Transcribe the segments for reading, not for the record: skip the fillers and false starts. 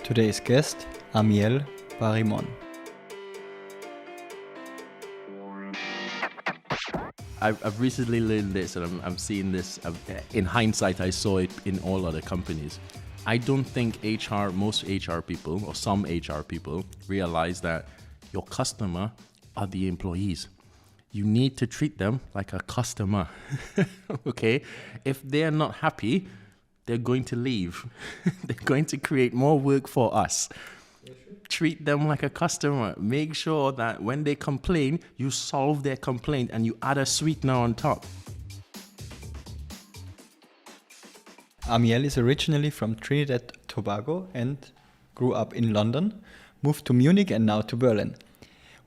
Today's guest, Amiel Barrimond. I've recently learned this, and I'm seeing this. In hindsight, I saw it in all other companies. I don't think most HR people, or some HR people, realize that your customer are the employees. You need to treat them like a customer, okay? If they're not happy, they're going to leave. They're going to create more work for us. Treat them like a customer. Make sure that when they complain, you solve their complaint and you add a sweetener on top. Amiel is originally from Trinidad Tobago and grew up in London, moved to Munich and now to Berlin.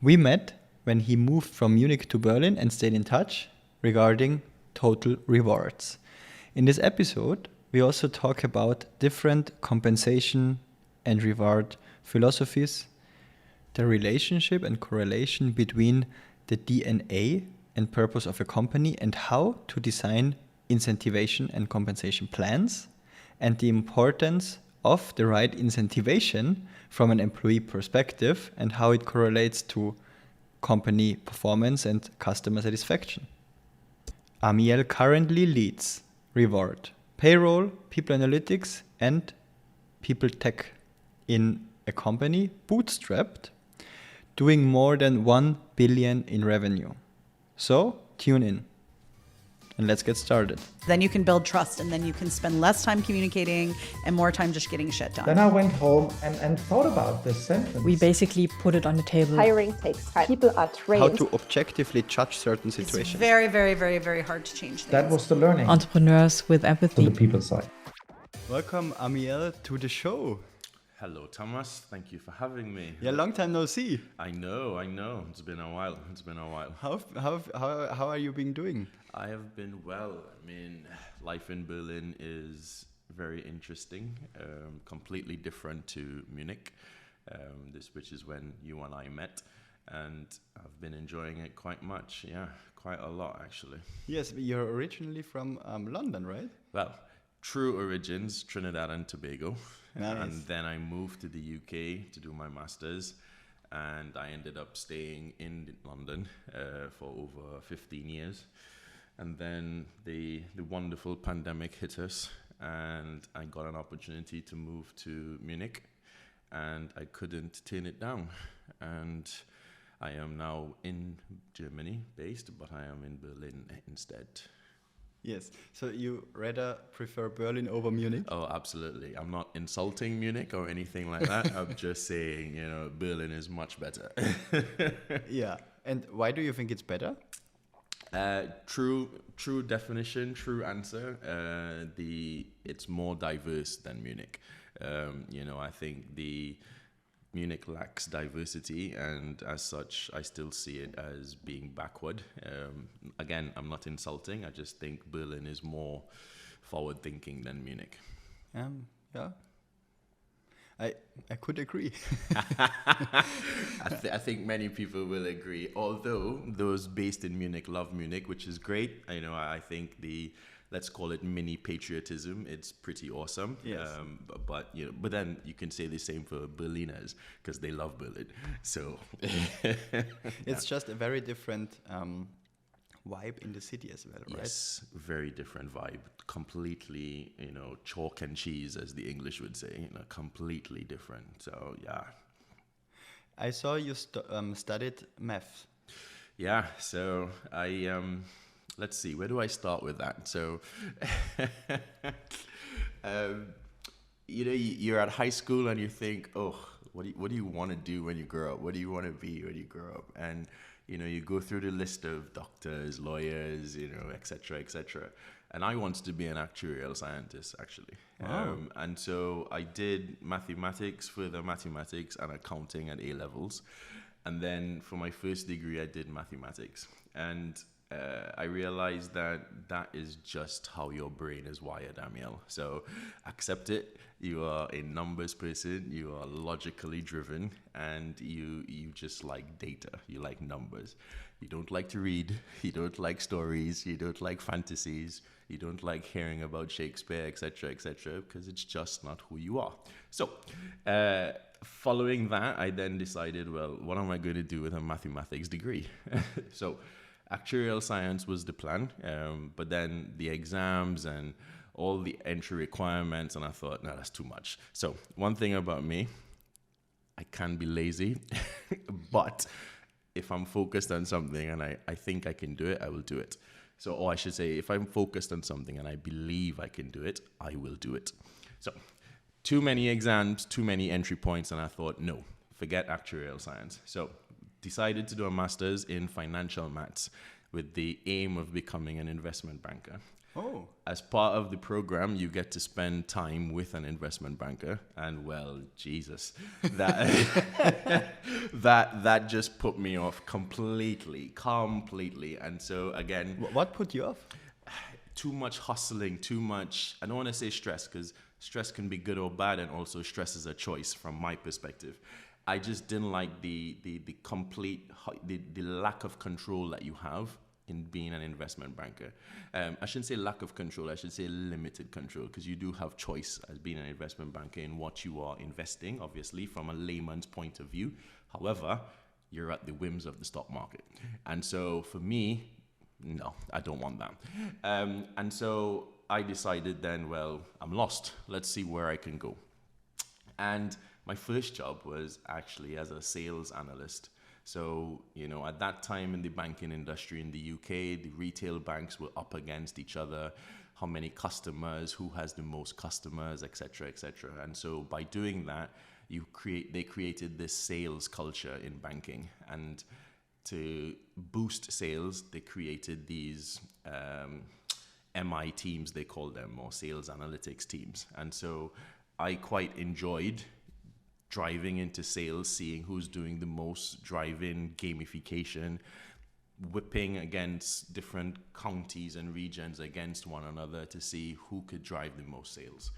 We met when he moved from Munich to Berlin and stayed in touch regarding total rewards. In this episode, we also talk about different compensation and reward philosophies, the relationship and correlation between the DNA and purpose of a company, and how to design incentivation and compensation plans, and the importance of the right incentivation from an employee perspective and how it correlates to company performance and customer satisfaction. Amiel currently leads Reward, Payroll, People Analytics, and People Tech in a company bootstrapped, doing more than 1 billion in revenue. So tune in and let's get started. Then you can build trust, and then you can spend less time communicating and more time just getting shit done. Then I went home and thought about this sentence. We basically put it on the table. Hiring takes time. People are trained. How to objectively judge certain situations. It's very, very, very, very hard to change things. That was the learning Entrepreneurs with to empathy. the people side. Welcome, Amiel, to the show. Hello, Thomas. Thank you for having me. Yeah, long time no see. I know. It's been a while. How are you been doing? I have been well. I mean, life in Berlin is very interesting, completely different to Munich, which is when you and I met, and I've been enjoying it quite much. Yeah, quite a lot, actually. Yes, you're originally from London, right? Well, true origins, Trinidad and Tobago. Nice. And then I moved to the UK to do my master's, and I ended up staying in London for over 15 years. And then the wonderful pandemic hit us, and I got an opportunity to move to Munich, and I couldn't turn it down. And I am now in Germany based, but I am in Berlin instead. Yes. So you rather prefer Berlin over Munich? Oh, absolutely. I'm not insulting Munich or anything like that. I'm just saying, Berlin is much better. Yeah. And why do you think it's better? True definition, true answer. It's more diverse than Munich. I think Munich lacks diversity, and as such, I still see it as being backward. Again, I'm not insulting. I just think Berlin is more forward-thinking than Munich. Yeah. I could agree. I think many people will agree. Although those based in Munich love Munich, which is great. I think let's call it mini patriotism. It's pretty awesome. Yes. But then you can say the same for Berliners because they love Berlin. So It's just a very different vibe in the city as well, right? Yes, very different vibe. Completely, chalk and cheese, as the English would say. Completely different. So yeah. I saw you studied math. Yeah. So I let's see. Where do I start with that? So, you're at high school and you think, oh, what do you want to do when you grow up? What do you want to be when you grow up? And you go through the list of doctors, lawyers, et cetera, et cetera. And I wanted to be an actuarial scientist, actually. Wow. And so I did mathematics, further mathematics, and accounting at A levels. And then for my first degree, I did mathematics. And I realized that is just how your brain is wired, Amiel. So accept it. You are a numbers person. You are logically driven, and you just like data. You like numbers. You don't like to read. You don't like stories. You don't like fantasies. You don't like hearing about Shakespeare, etc., etc., because it's just not who you are. So, following that, I then decided, well, what am I going to do with a mathematics degree? So, actuarial science was the plan, but then the exams and all the entry requirements, and I thought, no, that's too much. So, one thing about me, I can be lazy, but if I'm focused on something and I think I can do it, I will do it. So, or I should say, if I'm focused on something and I believe I can do it, I will do it. So, too many exams, too many entry points, and I thought, no, forget actuarial science. So, decided to do a master's in financial maths with the aim of becoming an investment banker. Oh. As part of the program, you get to spend time with an investment banker, and well, Jesus, that that just put me off completely. And so again, What put you off? too much hustling, too much. I don't want to say stress because stress can be good or bad, and also stress is a choice from my perspective. I just didn't like the complete the lack of control that you have in being an investment banker. I shouldn't say lack of control, I should say limited control, because you do have choice as being an investment banker in what you are investing, obviously, from a layman's point of view. However, you're at the whims of the stock market. And so for me, no, I don't want that. And so I decided then, well, I'm lost. Let's see where I can go. And my first job was actually as a sales analyst. So, at that time in the banking industry in the UK, the retail banks were up against each other. How many customers, who has the most customers, et cetera, et cetera. And so by doing that, they created this sales culture in banking. And to boost sales, they created these MI teams, they call them, or sales analytics teams. And so I quite enjoyed driving into sales, seeing who's doing the most, driving gamification, whipping against different counties and regions against one another to see who could drive the most sales.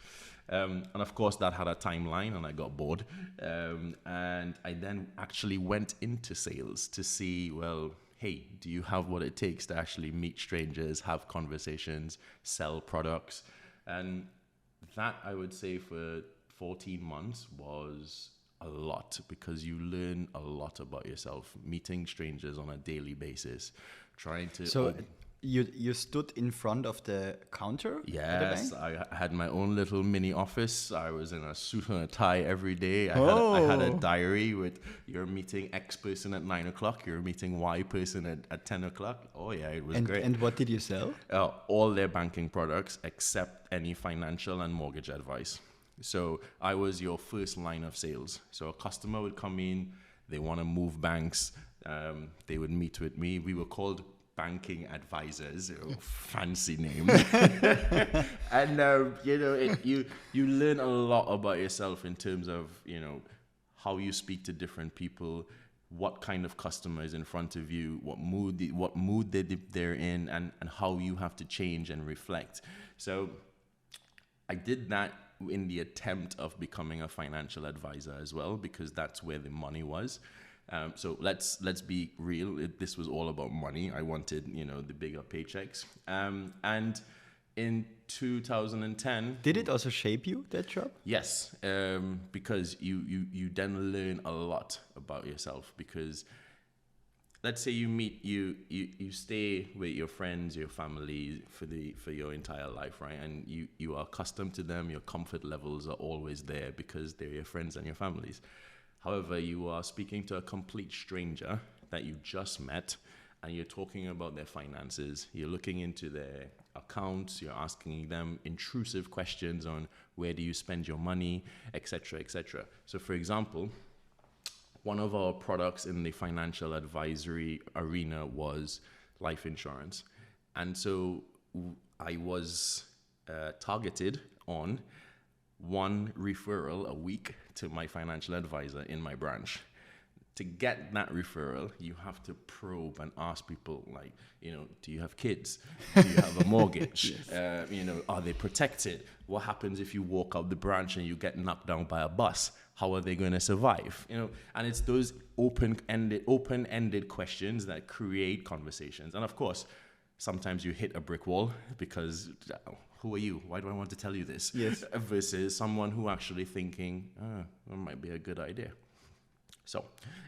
And of course, that had a timeline, and I got bored. And I then actually went into sales to see, well, hey, do you have what it takes to actually meet strangers, have conversations, sell products? And that, I would say, for 14 months was a lot, because you learn a lot about yourself, meeting strangers on a daily basis, trying to... So you stood in front of the counter? Yes, at the bank? I had my own little mini office. I was in a suit and a tie every day. I had a diary with, you're meeting X person at 9 o'clock, you're meeting Y person at 10 o'clock. Oh yeah, it was great. And what did you sell? All their banking products except any financial and mortgage advice. So I was your first line of sales. So a customer would come in, they want to move banks, they would meet with me. We were called banking advisors, fancy name. And you learn a lot about yourself in terms of how you speak to different people, what kind of customer is in front of you, what mood they're in, and how you have to change and reflect. So I did that in the attempt of becoming a financial advisor as well, because that's where the money was. So let's be real. This was all about money. I wanted, the bigger paychecks. And in 2010, did it also shape you, that job? Yes, because you then learn a lot about yourself. Because let's say you stay with your friends, your family for your entire life, right? And you are accustomed to them. Your comfort levels are always there because they're your friends and your families. However, you are speaking to a complete stranger that you just met, and you're talking about their finances. You're looking into their accounts. You're asking them intrusive questions on where do you spend your money, etc., etc. So, for example, one of our products in the financial advisory arena was life insurance. And so I was targeted on one referral a week to my financial advisor in my branch. to get that referral, you have to probe and ask people like, do you have kids? Do you have a mortgage? Are they protected? What happens if you walk out the branch and you get knocked down by a bus? How are they going to survive? And it's those open-ended questions that create conversations. And of course, sometimes you hit a brick wall because who are you? Why do I want to tell you this? Yes. Versus someone who actually thinking, that might be a good idea. So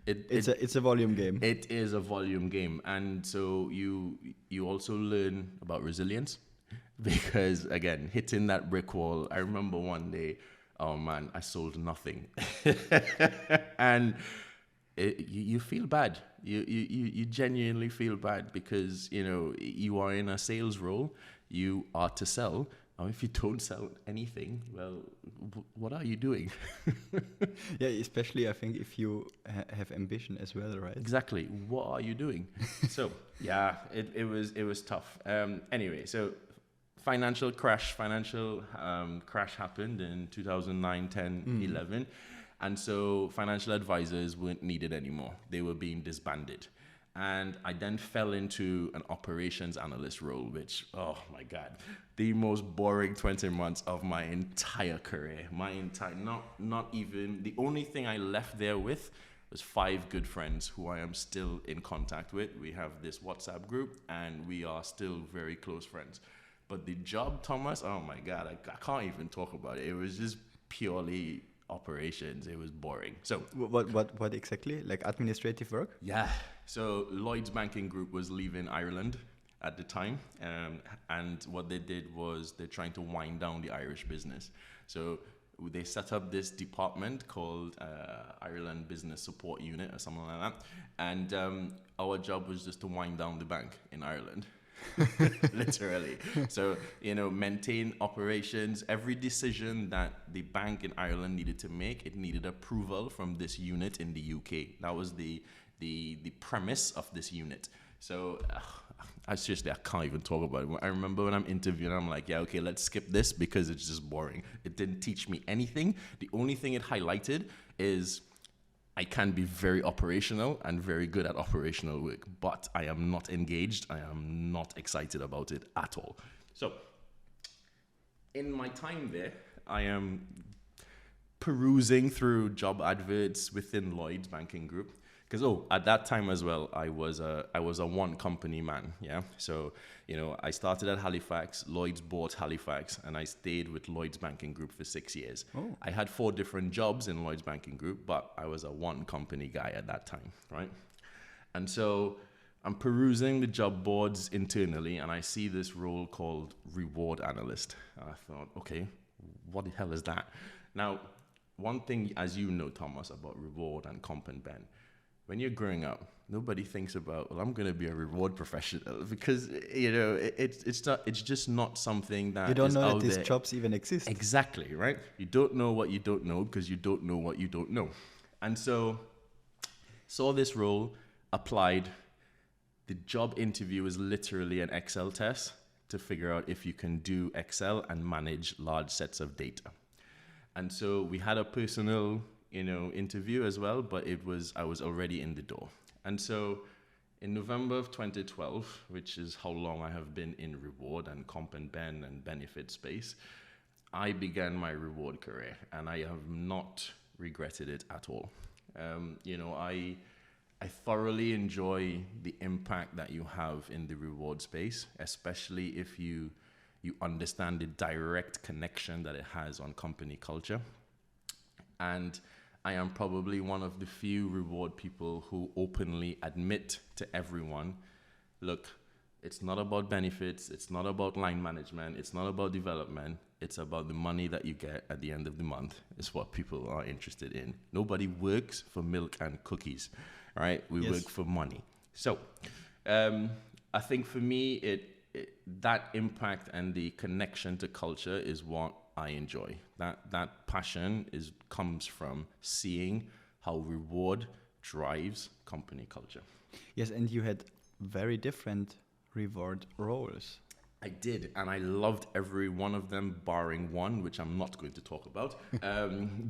it's a volume game. It is a volume game. And so you also learn about resilience because, again, hitting that brick wall. I remember one day, oh man, I sold nothing. And you feel bad. You genuinely feel bad because, you are in a sales role. You are to sell. If you don't sell anything, well, what are you doing? Yeah, especially I think if you have ambition as well, right? Exactly. What are you doing? So yeah, it was tough. Anyway, so financial crash happened in 2009, 10, 11. And so financial advisors weren't needed anymore. They were being disbanded. And I then fell into an operations analyst role, which, oh my God, the most boring 20 months of my entire career. Not even, the only thing I left there with was 5 good friends who I am still in contact with. We have this WhatsApp group and we are still very close friends. But the job, Thomas, oh my God, I can't even talk about it. It was just purely operations. It was boring. So what exactly? Like administrative work? yeah. So Lloyds Banking Group was leaving Ireland at the time, and what they did was they're trying to wind down the Irish business. So they set up this department called Ireland Business Support Unit or something like that, and our job was just to wind down the bank in Ireland. Literally. So, maintain operations. Every decision that the bank in Ireland needed to make, it needed approval from this unit in the UK. That was the premise of this unit. So I can't even talk about it. I remember when I'm interviewing, I'm like, yeah, okay, let's skip this because it's just boring. It didn't teach me anything. The only thing it highlighted is I can be very operational and very good at operational work, but I am not engaged. I am not excited about it at all. So in my time there, I am perusing through job adverts within Lloyds Banking Group. Because at that time as well, I was a one company man, yeah. So I started at Halifax. Lloyds bought Halifax, and I stayed with Lloyds Banking Group for 6 years. Oh. I had 4 different jobs in Lloyds Banking Group, but I was a one company guy at that time, right? And so I'm perusing the job boards internally, and I see this role called reward analyst. And I thought, okay, what the hell is that? Now, one thing, as you know, Thomas, about reward and comp and ben. When you're growing up, nobody thinks about, well, I'm going to be a reward professional because, it's just not something that you don't is know out that these there. jobs even exist. Exactly, right? You don't know what you don't know because you don't know what you don't know. And so, saw this role, applied. The job interview is literally an Excel test to figure out if you can do Excel and manage large sets of data. And so we had a personal interview as well, but I was already in the door. And so in November of 2012, which is how long I have been in reward and comp and ben and benefit space, I began my reward career, and I have not regretted it at all. I thoroughly enjoy the impact that you have in the reward space, especially if you understand the direct connection that it has on company culture. And I am probably one of the few reward people who openly admit to everyone, look, it's not about benefits, it's not about line management, it's not about development, it's about the money that you get at the end of the month is what people are interested in. Nobody works for milk and cookies, right? We Yes. work for money. So I think for me, that impact and the connection to culture is what I enjoy. That passion comes from seeing how reward drives company culture. Yes, and you had very different reward roles. I did, and I loved every one of them, barring one, which I'm not going to talk about.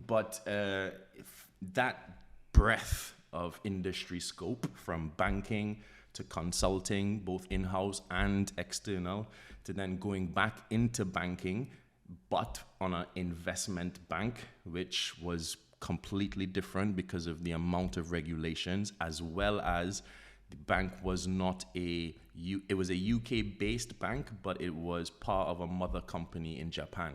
But that breadth of industry scope, from banking to consulting, both in-house and external, to then going back into banking, but on an investment bank, which was completely different because of the amount of regulations, as well as the bank was not it was a UK-based bank, but it was part of a mother company in Japan.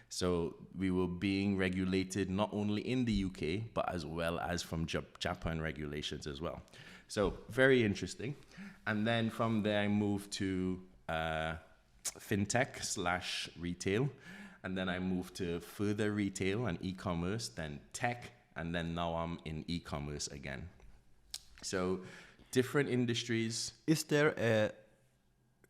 So we were being regulated not only in the UK, but as well as from Japan regulations as well. So very interesting. And then from there, I moved to fintech / retail. And then I moved to further retail and e-commerce, then tech, and then now I'm in e-commerce again. So different industries. Is there a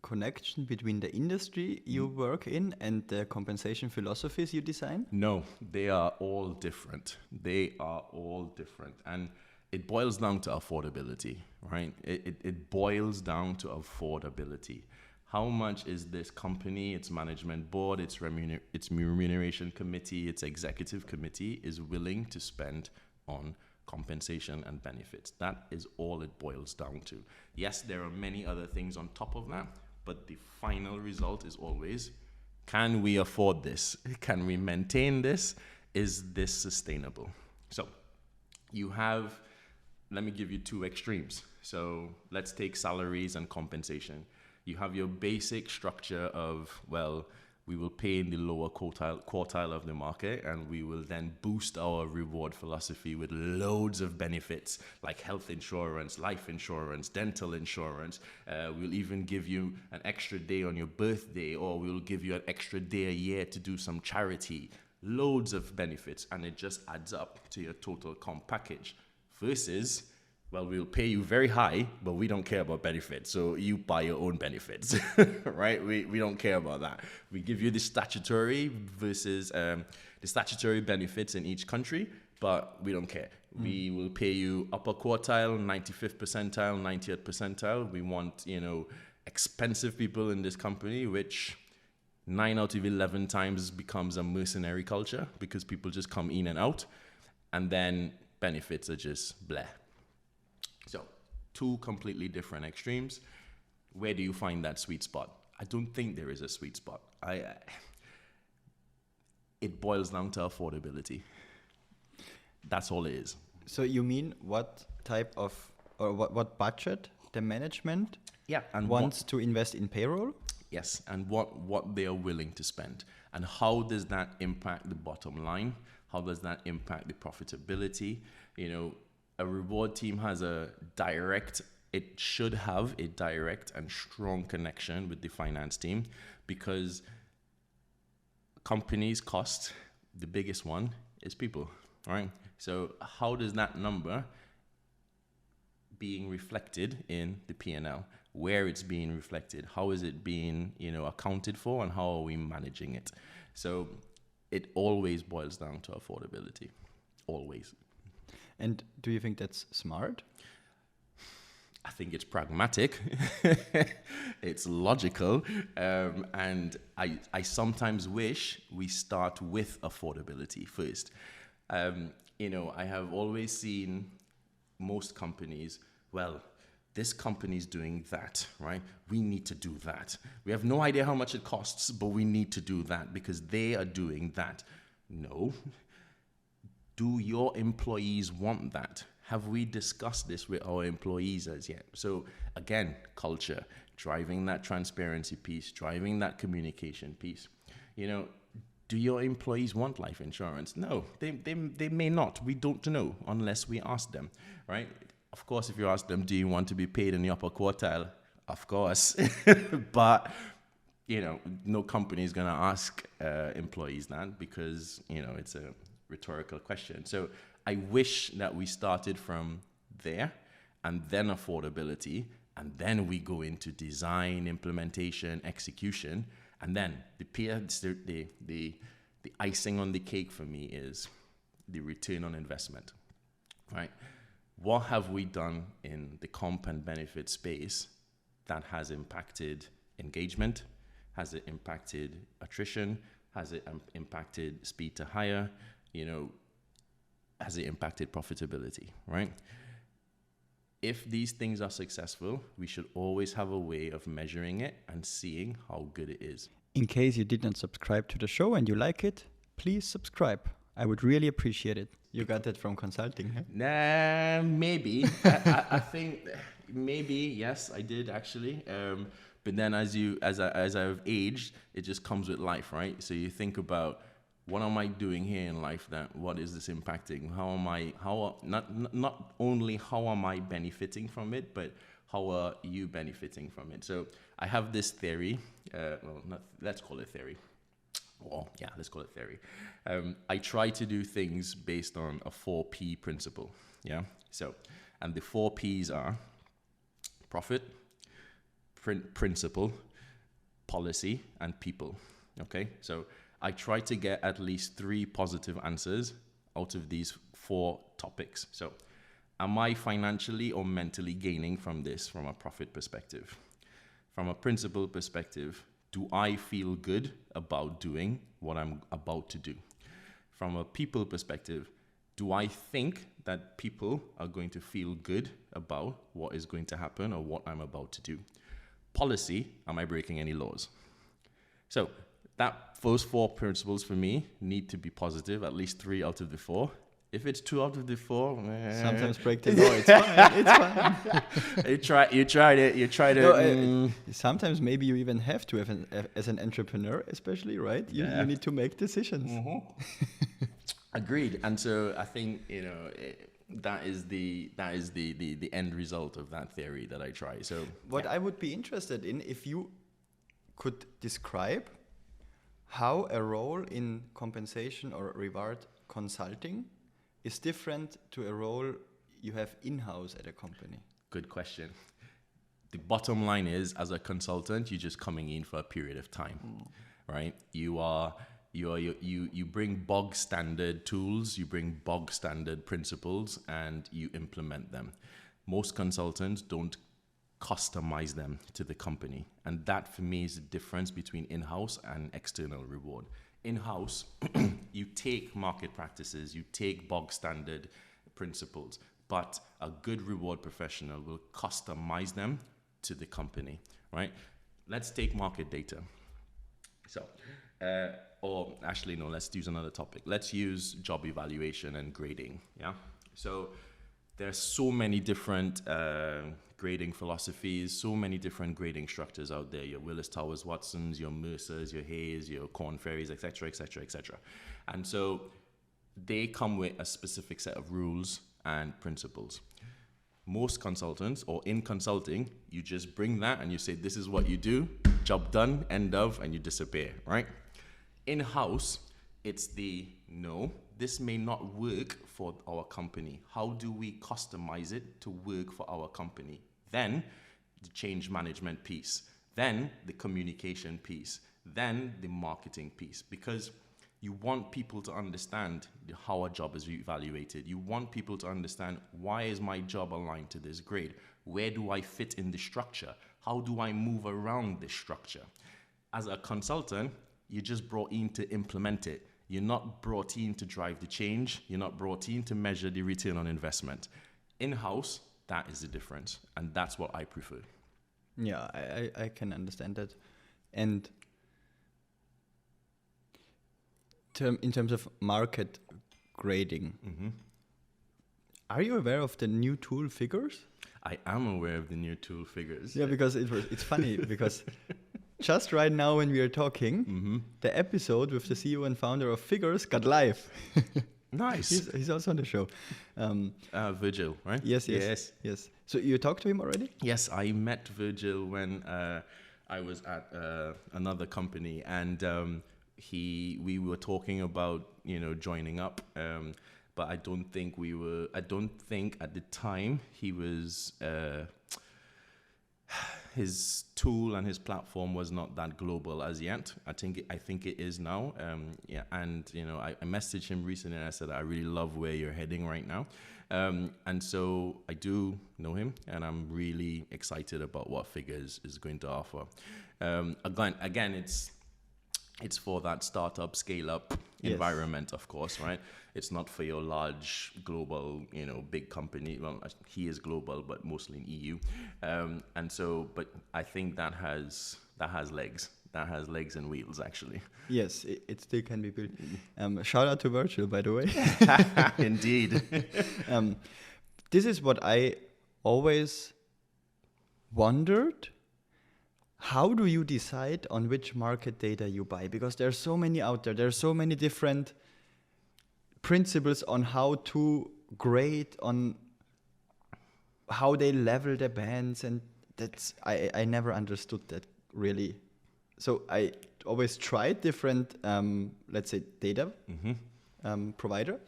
connection between the industry you work in and the compensation philosophies you design? No, they are all different. They are all different. And it boils down to affordability, right? It boils down to affordability. How much is this company, its management board, its remuneration committee, its executive committee is willing to spend on compensation and benefits? That is all it boils down to. Yes, there are many other things on top of that, but the final result is always, can we afford this? Can we maintain this? Is this sustainable? So you have, let me give you two extremes. So let's take salaries and compensation. You have your basic structure of, well, we will pay in the lower quartile of the market, and we will then boost our reward philosophy with loads of benefits like health insurance, life insurance, dental insurance. We'll even give you an extra day on your birthday, or we'll give you an extra day a year to do some charity. Loads of benefits, and it just adds up to your total comp package. Versus, well, we'll pay you very high, but we don't care about benefits. So you buy your own benefits, right? We don't care about that. We give you the statutory versus the statutory benefits in each country, but we don't care. We will pay you upper quartile, 95th percentile, 90th percentile. We want, expensive people in this company, which 9 out of 11 times becomes a mercenary culture because people just come in and out, and then benefits are just bleh. So, two completely different extremes. Where do you find that sweet spot? I don't think there is a sweet spot. It boils down to affordability. That's all it is. So you mean what type of, or what budget the management and wants to invest in payroll? Yes, and what they are willing to spend. And how does that impact the bottom line? How does that impact the profitability? A reward team has it should have a direct and strong connection with the finance team, because companies cost, the biggest one is people, right? So how does that number being reflected in the P&L, where it's being reflected, how is it being, accounted for, and how are we managing it? So it always boils down to affordability, always. And do you think that's smart? I think it's pragmatic, it's logical, and I sometimes wish we start with affordability first. I have always seen most companies, well, this company's doing that, right? We need to do that. We have no idea how much it costs, but we need to do that because they are doing that. No. Do your employees want that? Have we discussed this with our employees as yet? So again, culture, driving that transparency piece, driving that communication piece. Do your employees want life insurance? No, they may not. We don't know unless we ask them, right? Of course, if you ask them, do you want to be paid in the upper quartile? Of course. But, no company is going to ask employees that because, it's a rhetorical question. So I wish that we started from there and then affordability, and then we go into design, implementation, execution, and then the icing on the cake for me is the return on investment, right? What have we done in the comp and benefit space that has impacted engagement? Has it impacted attrition? Has it impacted speed to hire? Has it impacted profitability, right? If these things are successful, we should always have a way of measuring it and seeing how good it is. In case you did not subscribe to the show and you like it, please subscribe. I would really appreciate it. You got that from consulting, huh? Nah, maybe. I think maybe yes, I did actually. But then as I've aged, it just comes with life, right? So you think about, what am I doing here in life? That what is this impacting? Not only how am I benefiting from it, but how are you benefiting from it? So I have this theory. Let's call it theory. Well, yeah, let's call it theory. I try to do things based on a 4P principle. Yeah. So, and the 4Ps are profit, principle, policy, and people. Okay. So I try to get at least 3 positive answers out of these 4 topics. So, am I financially or mentally gaining from this from a profit perspective? From a principle perspective, do I feel good about doing what I'm about to do? From a people perspective, do I think that people are going to feel good about what is going to happen or what I'm about to do? Policy, am I breaking any laws? So, those 4 principles for me need to be positive, at least 3 out of the 4. If it's 2 out of the 4, Sometimes break the law. It's fine. It's fine. You tried it. No, sometimes maybe you even have to have as an entrepreneur, especially, right? You need to make decisions. Mm-hmm. Agreed. And so I think that is the end result of that theory that I try. So what I would be interested in, if you could describe how a role in compensation or reward consulting is different to a role you have in-house at a company. Good question. The bottom line is, as a consultant, you're just coming in for a period of time, right? You bring bog standard tools, you bring bog standard principles, and you implement them. Most consultants don't customize them to the company. And that for me is the difference between in-house and external reward. In-house, you take market practices, you take bog standard principles, but a good reward professional will customize them to the company, right? Let's take market data. So, or actually, no, let's use another topic. Let's use job evaluation and grading, yeah? So there's so many different grading philosophies, so many different grading structures out there. Your Willis Towers Watsons, your Mercers, your Hayes, your Korn Ferries, etc., etc., etc. And so they come with a specific set of rules and principles. Most consultants, or in consulting, you just bring that and you say, this is what you do, job done, end of, and you disappear, right? In-house, it's no, this may not work for our company. How do we customize it to work for our company? Then the change management piece, then the communication piece, then the marketing piece, because you want people to understand how a job is evaluated. You want people to understand, why is my job aligned to this grade? Where do I fit in the structure? How do I move around this structure? As a consultant, you're just brought in to implement it. You're not brought in to drive the change. You're not brought in to measure the return on investment. In-house, that is the difference. And that's what I prefer. Yeah, I can understand that. And in terms of market grading, are you aware of the new tool figures? I am aware of the new tool figures. Yeah, because it's funny because just right now when we are talking, the episode with the CEO and founder of Figures got live. Nice. He's also on the show. Virgil, right? Yes. So you talked to him already? Yes, I met Virgil when I was at another company, and we were talking about joining up, but I don't think at the time he was his tool and his platform was not that global as yet. I think it is now. And I messaged him recently and I said, I really love where you're heading right now. And so I do know him, and I'm really excited about what Figures is going to offer. Again, it's It's for that startup scale-up environment, of course, right? It's not for your large global, big company. Well, he is global, but mostly in EU, and so. But I think that has legs. That has legs and wheels, actually. Yes, it still can be built. Shout out to Virtual, by the way. Indeed. This is what I always wondered. How do you decide on which market data you buy? Because there are so many out there. There are so many different principles on how to grade, on how they level the bands, and I never understood that really. So I always tried different, let's say, data provider,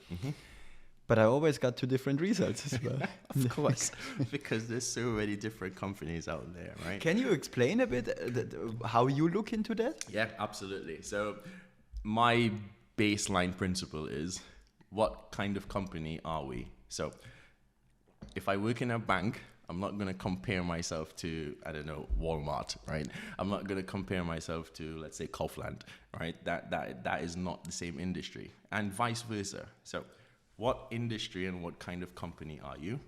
but I always got two different results as well. Of course, because there's so many different companies out there, right? Can you explain a bit how you look into that? Yeah, absolutely. So my baseline principle is, what kind of company are we? So if I work in a bank, I'm not going to compare myself to, I don't know, Walmart, right? I'm not going to compare myself to, let's say, Kaufland, right? That is not the same industry, and vice versa. So what industry and what kind of company are you?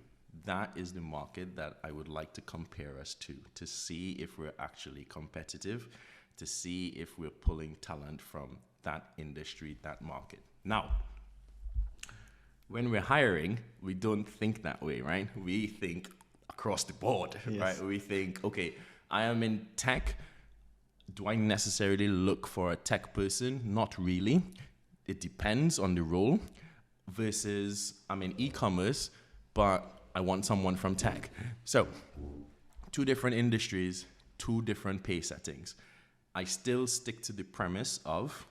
That is the market that I would like to compare us to see if we're actually competitive, to see if we're pulling talent from that industry, that market. Now, when we're hiring, we don't think that way, right? We think across the board, right? We think, okay, I am in tech. Do I necessarily look for a tech person? Not really. It depends on the role. Versus I'm in e-commerce, but I want someone from tech. So, two different industries, two different pay settings. I still stick to the premise of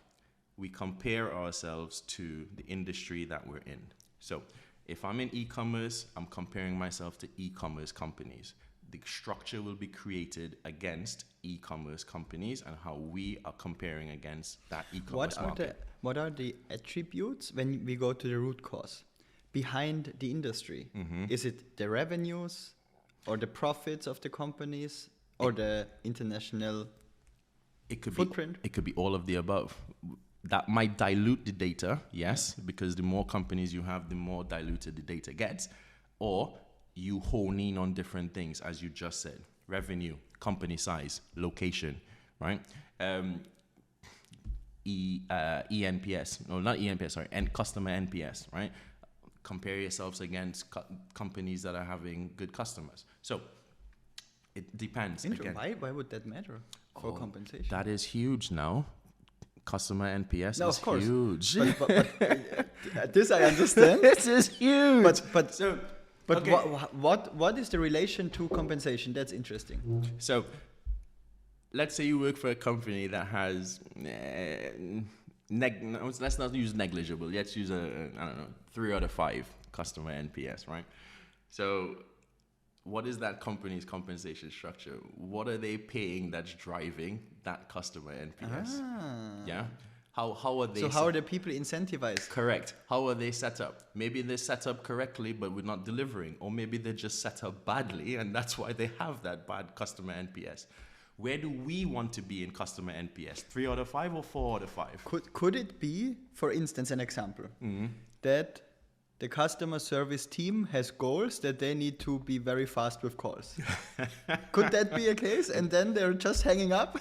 we compare ourselves to the industry that we're in. So, if I'm in e-commerce, I'm comparing myself to e-commerce companies. The structure will be created against e-commerce companies and how we are comparing against that e-commerce market. What are the attributes when we go to the root cause behind the industry? Is it the revenues or the profits of the companies or the international footprint? It could be all of the above. That might dilute the data, yes, because the more companies you have, the more diluted the data gets. Or you hone in on different things, as you just said. Revenue, company size, location, right? ENPS, no, not ENPS, sorry, and customer NPS, right? Compare yourselves against companies that are having good customers. So it depends. Again. Why would that matter for compensation? That is huge now. Customer NPS no, is of course. Huge. But this I understand. This is huge. But okay. What is the relation to compensation? That's interesting. So let's say you work for a company that has let's not use negligible. Let's use I don't know, 3 out of 5 customer NPS, right? So what is that company's compensation structure? What are they paying that's driving that customer NPS? Yeah. How are they? So how are the people incentivized? Correct. How are they set up? Maybe they're set up correctly, but we're not delivering, or maybe they're just set up badly, and that's why they have that bad customer NPS. Where do we want to be in customer NPS? 3 out of 5 or 4 out of 5? Could it be, for instance, an example that the customer service team has goals that they need to be very fast with calls? Could that be a case? And then they're just hanging up?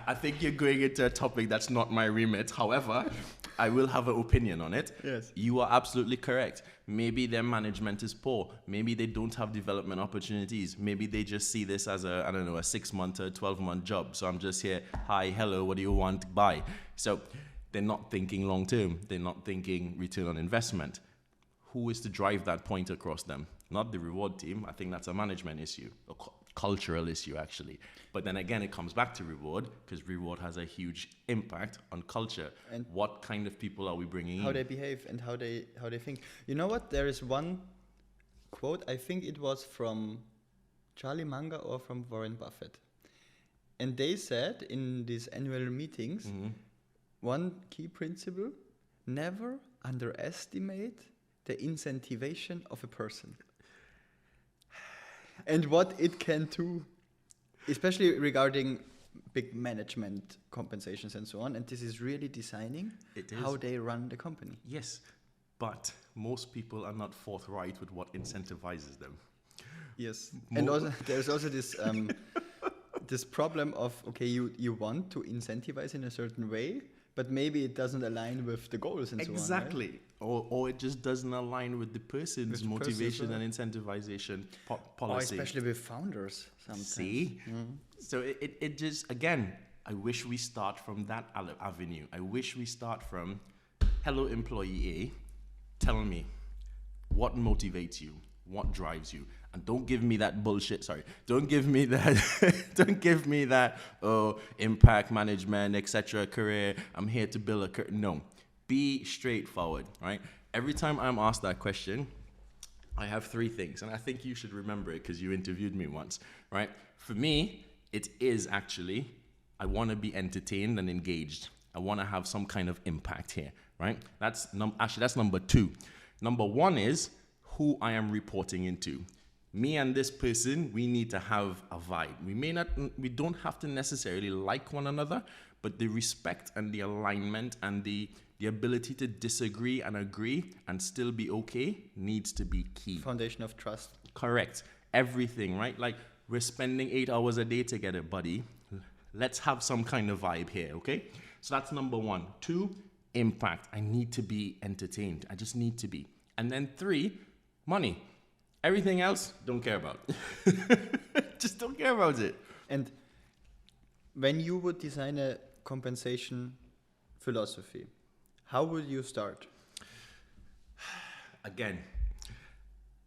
I think you're going into a topic that's not my remit. However, I will have an opinion on it. Yes. You are absolutely correct. Maybe their management is poor. Maybe they don't have development opportunities. Maybe they just see this as a 6-month or 12-month job. So I'm just here, hi, hello, what do you want? Bye. So they're not thinking long term. They're not thinking return on investment. Who is to drive that point across them? Not the reward team. I think that's a management issue, a cultural issue actually. But then again, it comes back to reward, because reward has a huge impact on culture. And what kind of people are we bringing in? How they behave and how they think. You know what? There is one quote, I think it was from Charlie Munger or from Warren Buffett. And they said in these annual meetings, one key principle, never underestimate the incentivation of a person and what it can do, especially regarding big management compensations and so on. And this is really designing It is. how they run the company. Yes, but most people are not forthright with what incentivizes them. Yes. And also there's also this this problem of, okay, you want to incentivize in a certain way, but maybe it doesn't align with the goals and so on. Exactly. Or it just doesn't align with the person's With the motivation person, and incentivization Or policy. especially with founders sometimes. See? So it just, again, I wish we start from that avenue. I wish we start from, hello, employee A, tell me, what motivates you? What drives you? And don't give me that bullshit. Sorry. Don't give me that. Don't give me that. Oh, impact management, etc. Career. I'm here to build a career. No. Be straightforward, right? Every time I'm asked that question, I have three things, and I think you should remember it because you interviewed me once, right? For me, it is actually, I want to be entertained and engaged. I want to have some kind of impact here, right? That's number two. Number one is who I am reporting into. Me and this person, we need to have a vibe. We don't have to necessarily like one another, but the respect and the alignment and the ability to disagree and agree and still be okay needs to be key. Foundation of trust. Correct. Everything, right? Like, we're spending 8 hours a day together, buddy. Let's have some kind of vibe here, okay? So that's number one. Two, impact. I need to be entertained. I just need to be. And then three, money. Everything else, don't care about. Just don't care about it. And when you would design a compensation philosophy, how would you start? Again,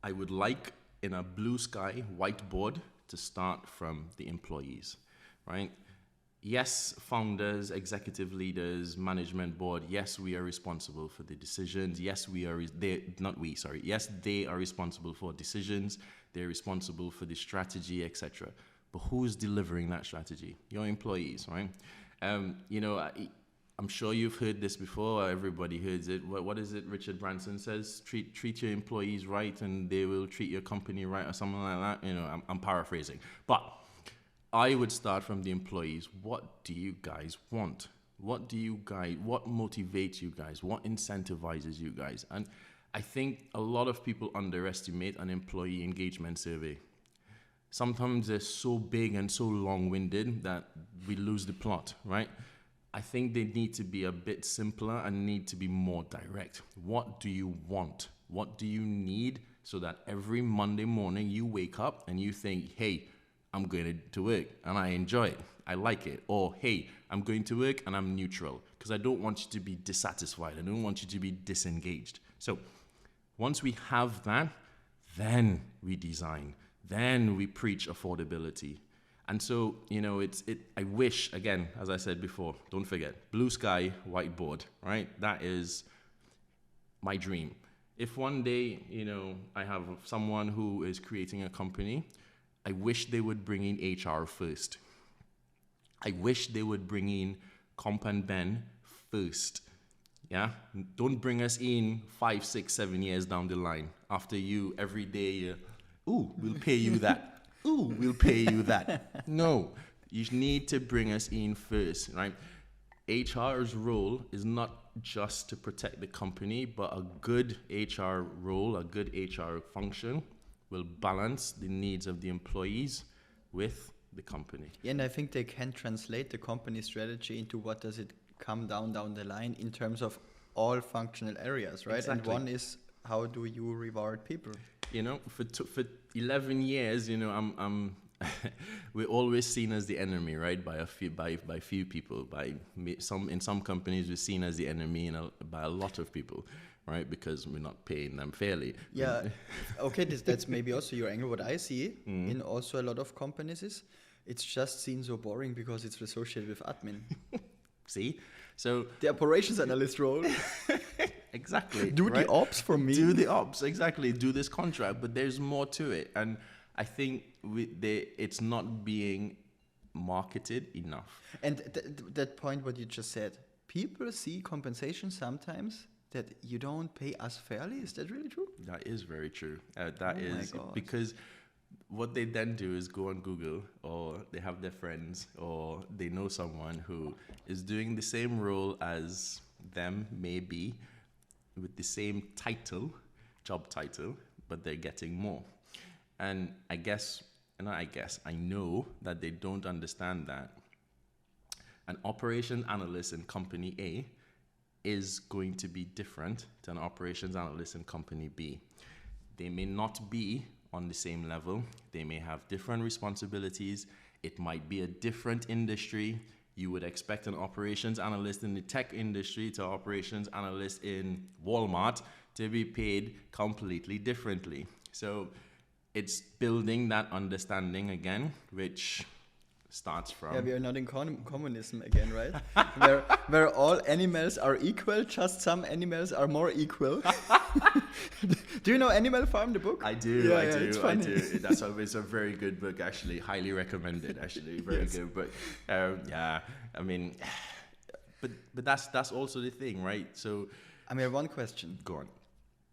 I would like in a blue sky whiteboard to start from the employees, right? Yes, founders, executive leaders, management board, yes, we are responsible for the decisions. Yes, Yes, they are responsible for decisions. They're responsible for the strategy, etc. But who's delivering that strategy? Your employees, right? I'm sure you've heard this before. Everybody hears it. What is it Richard Branson says? Treat your employees right and they will treat your company right, or something like that. I'm paraphrasing. But I would start from the employees. What do you guys want? What motivates you guys? What incentivizes you guys? And I think a lot of people underestimate an employee engagement survey. Sometimes they're so big and so long-winded that we lose the plot, right? I think they need to be a bit simpler and need to be more direct. What do you want? What do you need so that every Monday morning you wake up and you think, hey, I'm going to work and I enjoy it. I like it. Or, hey, I'm going to work and I'm neutral because I don't want you to be dissatisfied. I don't want you to be disengaged. So once we have that, then we design. Then we preach affordability. And so, I wish, again, as I said before, don't forget, blue sky, whiteboard, right? That is my dream. If one day, I have someone who is creating a company, I wish they would bring in HR first. I wish they would bring in Comp and Ben first. Yeah? Don't bring us in 5, 6, 7 years down the line. After you, every day, we'll pay you that. We'll pay you that. No, you need to bring us in first, right? HR's role is not just to protect the company, but a good HR role, a good HR function will balance the needs of the employees with the company. Yeah, and I think they can translate the company strategy into what does it come down the line in terms of all functional areas, right? Exactly. And one is, how do you reward people? For 11 years, we're always seen as the enemy, right? By few people. In some companies, we're seen as the enemy, by a lot of people, right? Because we're not paying them fairly. Yeah. Okay, that's maybe also your angle. What I see in also a lot of companies is it's just seen so boring because it's associated with admin. See? So the operations analyst role. Exactly. Do the ops for me. Do the ops, exactly. Do this contract, but there's more to it. And I think it's not being marketed enough. And that point, what you just said, people see compensation sometimes that you don't pay us fairly. Is that really true? That is very true. That is my God. because what they then do is go on Google, or they have their friends, or they know someone who is doing the same role as them, maybe with the same title, job title, but they're getting more. And I know that they don't understand that an operations analyst in company A is going to be different to an operations analyst in company B. They may not be on the same level. They may have different responsibilities. It might be a different industry. You would expect an operations analyst in the tech industry to operations analyst in Walmart to be paid completely differently. So it's building that understanding again, which starts from... Yeah, we are not in communism again, right? where all animals are equal, just some animals are more equal. Do you know Animal Farm, the book? I do. It's funny. It's a very good book, actually. Highly recommended, actually. Very good book. Yeah, I mean, but that's also the thing, right? So, I mean, one question. Go on.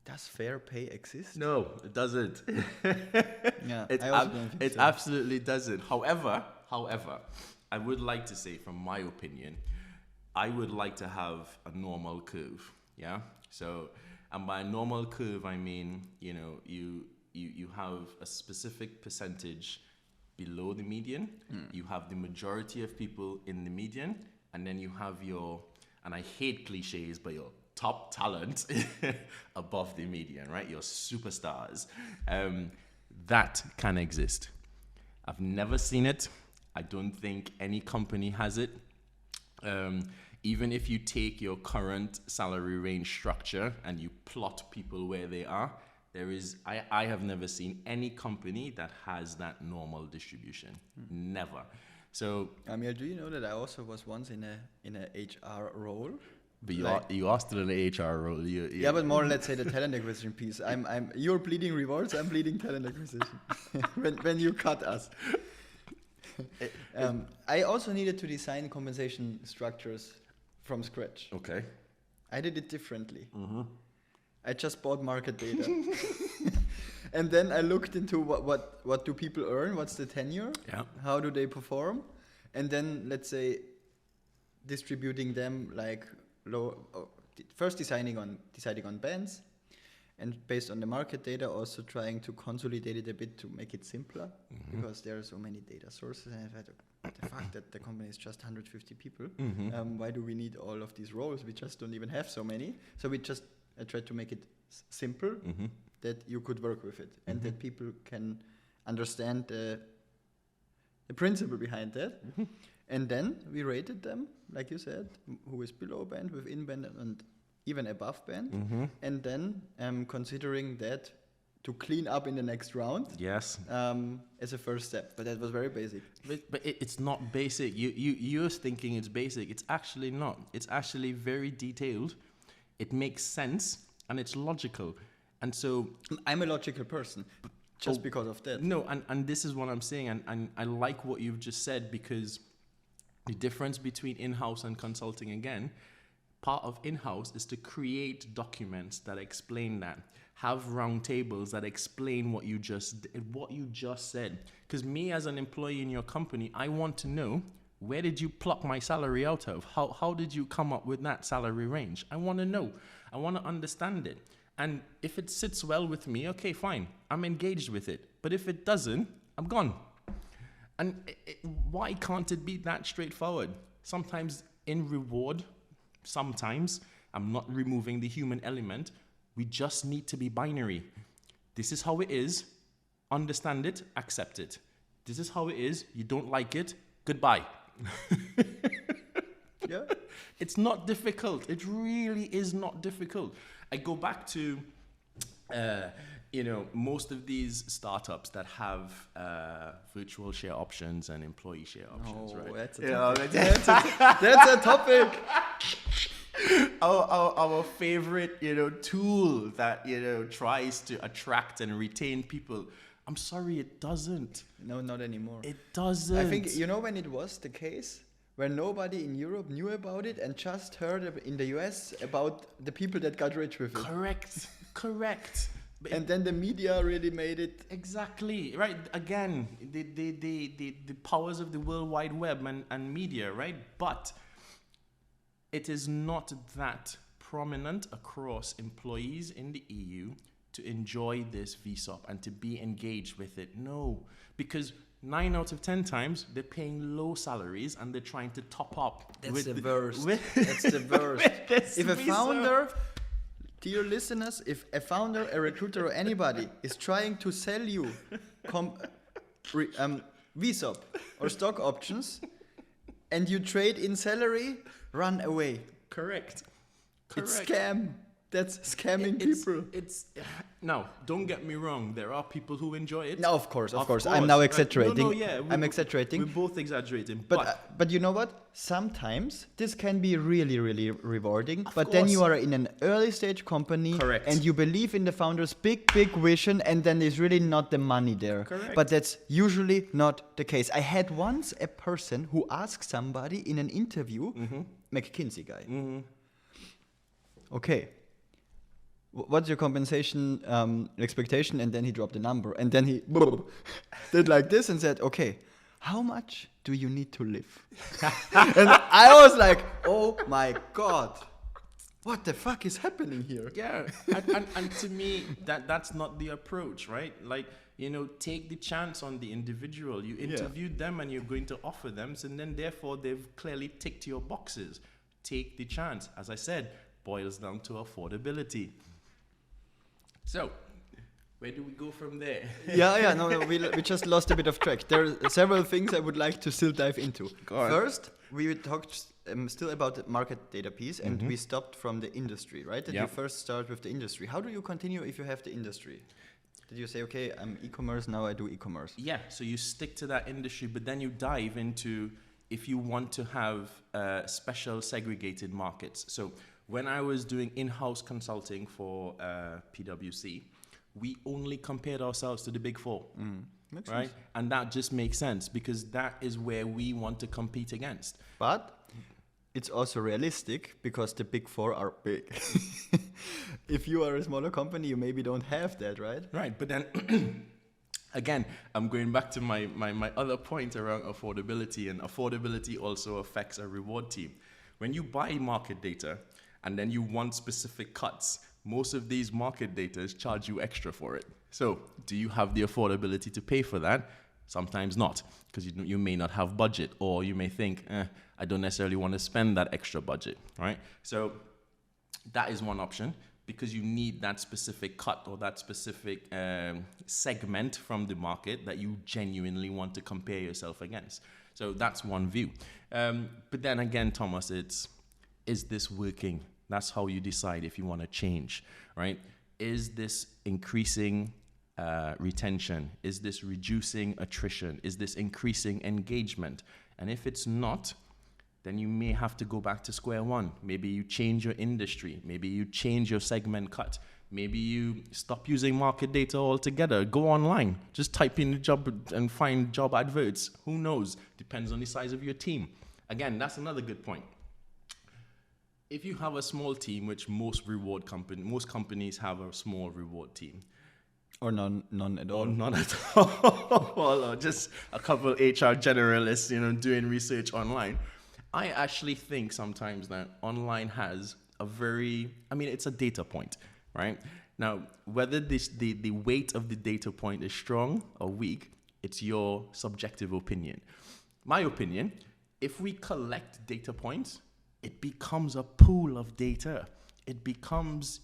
Does fair pay exist? No, it doesn't. Yeah, it absolutely doesn't. However, I would like to say, from my opinion, I would like to have a normal curve. Yeah. So, and by a normal curve, I mean, you have a specific percentage below the median. You have the majority of people in the median, and then you have your, and I hate cliches, but your top talent above the median, right? Your superstars. That can exist. I've never seen it. I don't think any company has it. Even if you take your current salary range structure and you plot people where they are, I have never seen any company that has that normal distribution. Never. So, Amiel, do you know that I also was once in a HR role? But you are still in the HR role. Yeah, but more, let's say, the talent acquisition piece. You're bleeding rewards, I'm bleeding talent acquisition. when you cut us. I also needed to design compensation structures from scratch. Okay. I did it differently. I just bought market data. And then I looked into what do people earn, what's the tenure, how do they perform, and then, let's say, distributing them like first deciding on bands, and based on the market data, also trying to consolidate it a bit to make it simpler, because there are so many data sources. And I've had the fact that the company is just 150 people. Why do we need all of these roles? We just don't even have so many. So I tried to make it simple, that you could work with it, and that people can understand the principle behind that. And then we rated them, like you said, who is below band, within band, and even above band. And then considering that to clean up in the next round. Yes. As a first step. But that was very basic. But it's not basic. You're thinking it's basic. It's actually not. It's actually very detailed. It makes sense, and it's logical. And so... I'm a logical person. Just because of that. No, and this is what I'm saying, and I like what you've just said, because the difference between in-house and consulting, again, part of in-house is to create documents that explain that. Have round tables that explain what you just said. Because me as an employee in your company, I want to know, where did you pluck my salary out of? How did you come up with that salary range? I want to know. I want to understand it. And if it sits well with me, okay, fine. I'm engaged with it. But if it doesn't, I'm gone. And why can't it be that straightforward? Sometimes in reward, sometimes, I'm not removing the human element, we just need to be binary. This is how it is. Understand it, accept it. This is how it is. You don't like it, goodbye. Yeah. It's not difficult. It really is not difficult. I go back to, most of these startups that have virtual share options and employee share options, right? That's a topic. That's a topic. Our favorite, tool that, tries to attract and retain people. I'm sorry, it doesn't. No, not anymore. It doesn't. I think, when it was the case, where nobody in Europe knew about it and just heard in the US about the people that got rich with it. Correct. And then the media really made it. Exactly, right? Again, the powers of the World Wide Web and media, right? But it is not that prominent across employees in the EU to enjoy this VSOP and to be engaged with it. No, because 9 out of 10 times they're paying low salaries and they're trying to top up. That's the worst. That's the worst. If a founder, dear listeners, if a founder, a recruiter, or anybody is trying to sell you VSOP or stock options, and you trade in salary, run away. Correct. It's scam. That's scamming people. Now, don't get me wrong. There are people who enjoy it. No, of course. I'm now exaggerating. No, yeah, I'm exaggerating. We're both exaggerating. But you know what? Sometimes this can be really, really rewarding. But course. then you are in an early stage company. Correct. And you believe in the founder's big vision, and then there's really not the money there. Correct. But that's usually not the case. I had once a person who asked somebody in an interview, McKinsey guy. Okay. What's your compensation expectation? And then he dropped the number. And then he did like this and said, okay, how much do you need to live? And I was like, oh my God, what the fuck is happening here? Yeah, and to me, that's not the approach, right? Like, take the chance on the individual. You interviewed them and you're going to offer them. So then therefore, they've clearly ticked your boxes. Take the chance. As I said, boils down to affordability. So, where do we go from there? No, we just lost a bit of track. There are several things I would like to still dive into. First, we talked still about the market data piece, and we stopped from the industry, right? Did you first start with the industry? How do you continue if you have the industry? Did you say, okay, I'm e-commerce, now I do e-commerce? Yeah, so you stick to that industry, but then you dive into if you want to have special segregated markets. So when I was doing in-house consulting for PwC, we only compared ourselves to the big four, Makes right? sense. And that just makes sense because that is where we want to compete against. But it's also realistic because the big four are big. If you are a smaller company, you maybe don't have that, right? Right, but then again, I'm going back to my other point around affordability, and affordability also affects a reward team. When you buy market data and then you want specific cuts, most of these market data charge you extra for it. So do you have the affordability to pay for that? Sometimes not, because you may not have budget, or you may think, I don't necessarily want to spend that extra budget, right? So that is one option, because you need that specific cut or that specific segment from the market that you genuinely want to compare yourself against. So that's one view. But then again, Thomas, is this working? That's how you decide if you want to change, right? Is this increasing retention? Is this reducing attrition? Is this increasing engagement? And if it's not, then you may have to go back to square one. Maybe you change your industry. Maybe you change your segment cut. Maybe you stop using market data altogether. Go online. Just type in the job and find job adverts. Who knows? Depends on the size of your team. Again, that's another good point. If you have a small team, which most companies have a small reward team. Or none at all. Or none at all. Or just a couple of HR generalists, doing research online. I actually think sometimes that online has it's a data point, right? Now, whether the weight of the data point is strong or weak, it's your subjective opinion. My opinion, if we collect data points, it becomes a pool of data. It becomes,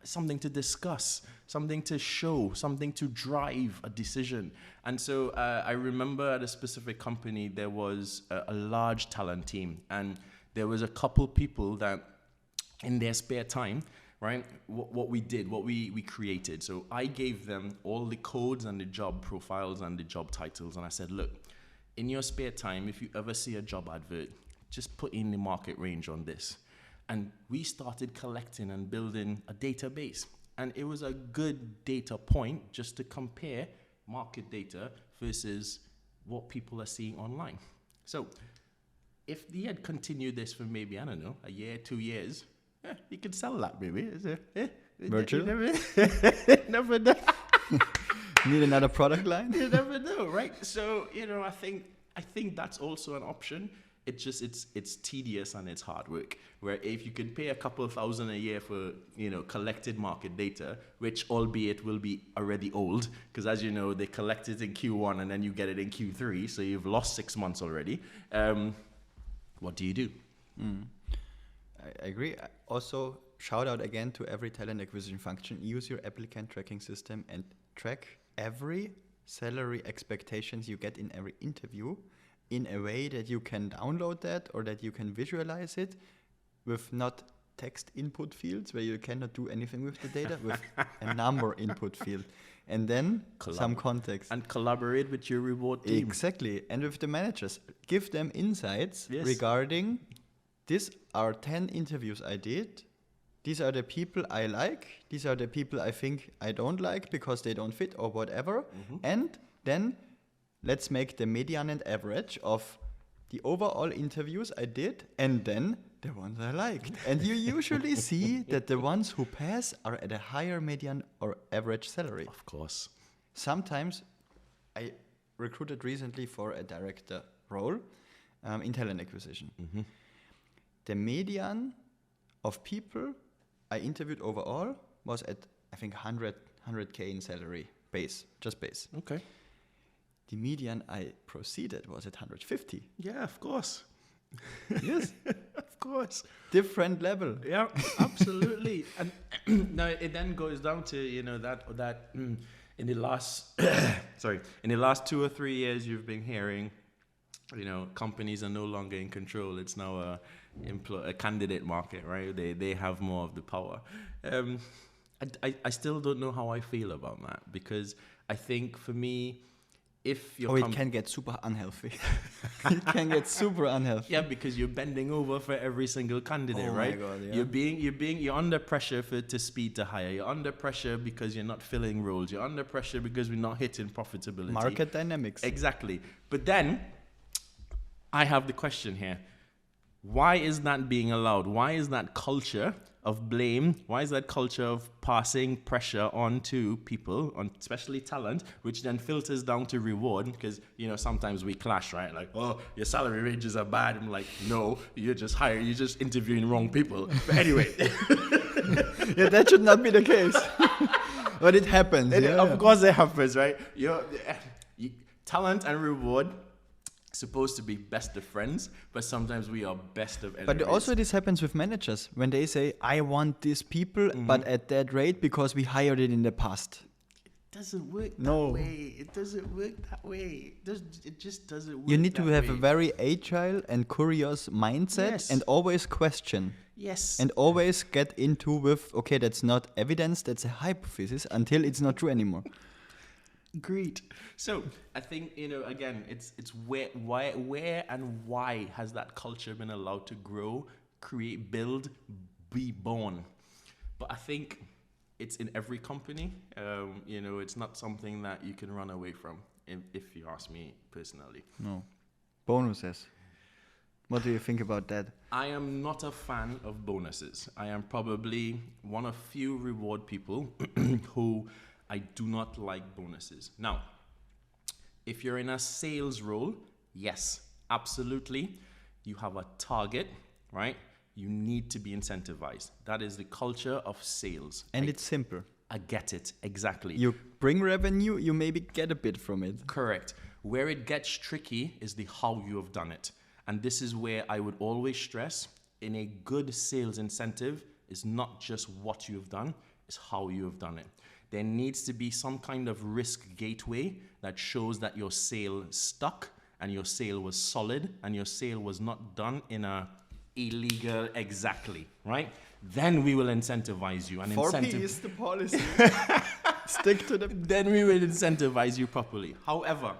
something to discuss, something to show, something to drive a decision. And so I remember at a specific company, there was a large talent team, and there was a couple people that in their spare time, right, what we created. So I gave them all the codes and the job profiles and the job titles. And I said, look, in your spare time, if you ever see a job advert, just put in the market range on this. And we started collecting and building a database. And it was a good data point just to compare market data versus what people are seeing online. So if they had continued this for maybe, I don't know, a year, 2 years, you could sell that maybe. Virtual? Never know. Need another product line? You never know, right? So, I think that's also an option. It's tedious and it's hard work. Where if you can pay a couple of $1,000 a year for, collected market data, which albeit will be already old, because as you know, they collect it in Q1 and then you get it in Q3, so you've lost 6 months already. What do you do? I agree. Also, shout out again to every talent acquisition function. Use your applicant tracking system and track every salary expectations you get in every interview in a way that you can download that or that you can visualize it with not text input fields where you cannot do anything with the data, with a number input field. And then some context. And collaborate with your reward team. Exactly. And with the managers, give them insights Yes. regarding these are 10 interviews I did. These are the people I like. These are the people I think I don't like because they don't fit or whatever. And then let's make the median and average of the overall interviews I did and then the ones I liked. And you usually see that the ones who pass are at a higher median or average salary. Of course. Sometimes I recruited recently for a director role in talent acquisition. The median of people I interviewed overall was at, I think, 100K in salary, base. Okay. The median I proceeded was at 150. Yeah, of course. Yes. Of course. Different level. Yeah, absolutely. And now it then goes down to, that in the last, in the last 2 or 3 years you've been hearing, companies are no longer in control. It's now a candidate market, right? They have more of the power. I still don't know how I feel about that because I think for me, if you're it can get super unhealthy. It can get super unhealthy. Yeah, because you're bending over for every single candidate, Oh right? my God, yeah. You're under pressure to speed to hire. You're under pressure because you're not filling roles. You're under pressure because we're not hitting profitability. Market dynamics. Exactly. But then I have the question here. Why is that being allowed? Why is that culture of blame? Why is that culture of passing pressure on to people, on especially talent, which then filters down to reward? Because, sometimes we clash, right? Like, oh, your salary ranges are bad. I'm like, no, you're just interviewing wrong people. But anyway. Yeah, that should not be the case. But it happens. Of course it happens, right? Talent and reward supposed to be best of friends, but sometimes we are best of enemies. But also this happens with managers when they say, I want these people, but at that rate because we hired it in the past. It doesn't work that way. It doesn't work that way. It just doesn't work. You need to have way. a very agile and curious mindset. Yes. And always question. Yes. And always get into with, okay, that's not evidence, that's a hypothesis until it's not true anymore. Agreed. So I think, again, it's where and why has that culture been allowed to grow, create, build, be born? But I think it's in every company. It's not something that you can run away from, if you ask me personally. No. Bonuses. What do you think about that? I am not a fan of bonuses. I am probably one of few reward people who I do not like bonuses. Now, if you're in a sales role, yes, absolutely. You have a target, right? You need to be incentivized. That is the culture of sales. And it's simple. I get it, exactly. You bring revenue, you maybe get a bit from it. Correct. Where it gets tricky is the how you have done it. And this is where I would always stress, in a good sales incentive, is not just what you have done, it's how you have done it. There needs to be some kind of risk gateway that shows that your sale stuck and your sale was solid and your sale was not done in a illegal, exactly, right? Then we will incentivize you. And 4P is the policy. Stick to the... Then we will incentivize you properly. However,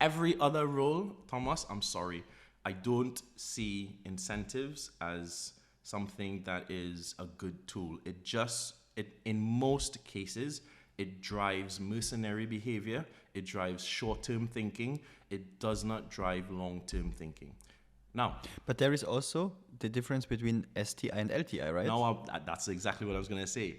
every other role, Thomas, I'm sorry, I don't see incentives as something that is a good tool. In most cases, it drives mercenary behavior. It drives short-term thinking. It does not drive long-term thinking. Now, but there is also the difference between STI and LTI, right? Now, that's exactly what I was going to say.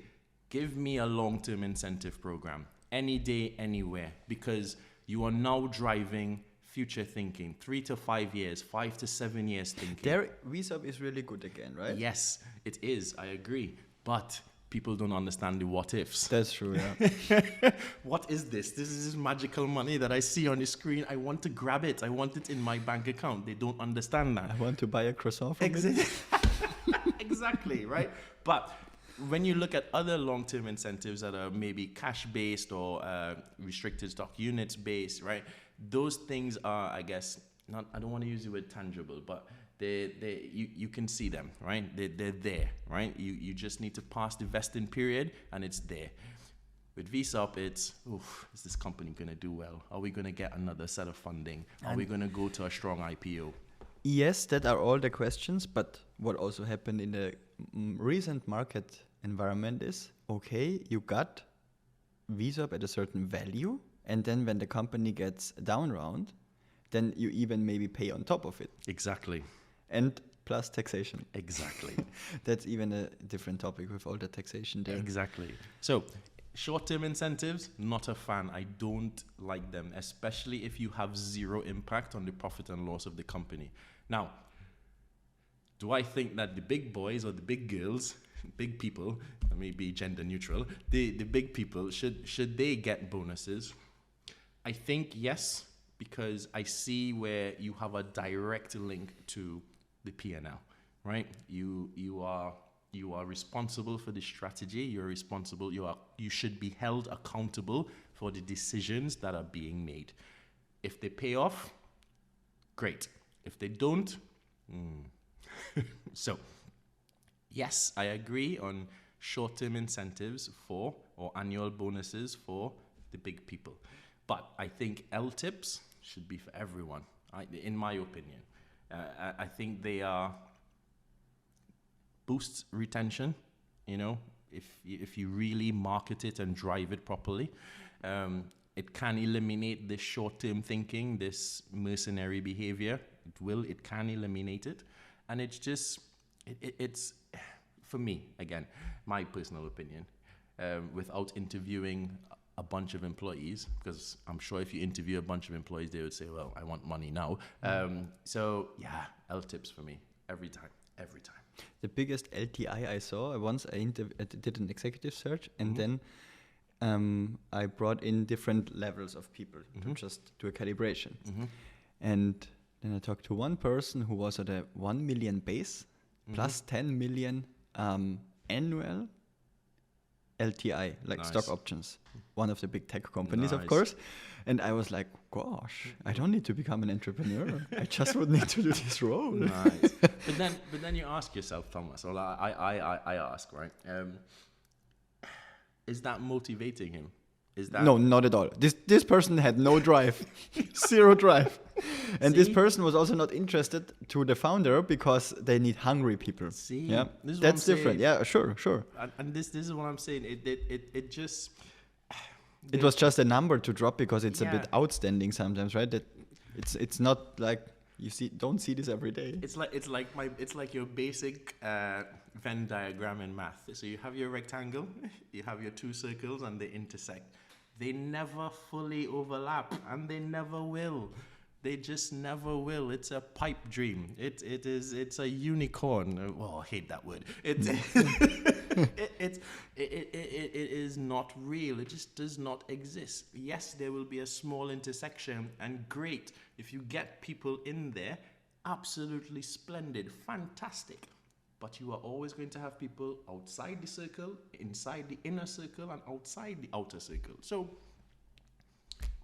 Give me a long-term incentive program, any day, anywhere, because you are now driving future thinking, 3 to 5 years, 5 to 7 years thinking. Their VSOP is really good again, right? Yes, it is. I agree. But people don't understand the what ifs. That's true, yeah. What is this? This is this magical money that I see on the screen. I want to grab it. I want it in my bank account. They don't understand that. I want to buy a croissant from it. Exactly, right? But when you look at other long-term incentives that are maybe cash-based or restricted stock units-based, right? Those things are, I guess, not. I don't want to use the word tangible, but you can see them, right? They're there, right? You just need to pass the vesting period, and it's there. With VSOP, it's, is this company going to do well? Are we going to get another set of funding? Are we going to go to a strong IPO? Yes, that are all the questions, but what also happened in the recent market environment is, okay, you got VSOP at a certain value, and then when the company gets a down round, then you even maybe pay on top of it. Exactly. And plus taxation. Exactly. That's even a different topic with all the taxation there. Exactly. So, short-term incentives, not a fan. I don't like them, especially if you have zero impact on the profit and loss of the company. Now, do I think that the big boys or the big girls, big people, let me be gender neutral, the big people, should they get bonuses? I think yes, because I see where you have a direct link to the P&L, right? You are responsible for the strategy. You're responsible. You should be held accountable for the decisions that are being made. If they pay off, great. If they don't, So, yes, I agree on short-term incentives or annual bonuses for the big people. But I think LTIPs should be for everyone, in my opinion. I think they are boosts retention, if you really market it and drive it properly. It can eliminate this short-term thinking, this mercenary behavior. It can eliminate it. And it's just, it's, for me, again, my personal opinion, without interviewing a bunch of employees, because I'm sure if you interview a bunch of employees, they would say, well, I want money now. So yeah, LTIPs for me, every time. The biggest LTI I saw, once I did an executive search, and then I brought in different levels of people to just do a calibration. And then I talked to one person who was at a 1 million base plus 10 million annual LTI, like stock options, one of the big tech companies, of course. And I was like, gosh, I don't need to become an entrepreneur. I just would need to do this role. Nice. But then you ask yourself, Thomas, or I ask, right? Is that motivating him? No, not at all. This person had no drive, zero drive. And this person was also not interested to the founder because they need hungry people. See, yeah, this is that's what I'm different. saying. Yeah, sure. And this is what I'm saying. It just. It was just a number to drop because it's a bit outstanding sometimes, right? That it's not like don't see this every day. It's like your basic Venn diagram in math. So you have your rectangle, you have your two circles, and they intersect. They never fully overlap, and they never will. They just never will. It's a pipe dream. It's a unicorn. Oh, I hate that word. It is not real. It just does not exist. Yes, there will be a small intersection, and great. If you get people in there, absolutely splendid, fantastic. But you are always going to have people outside the circle, inside the inner circle, and outside the outer circle. So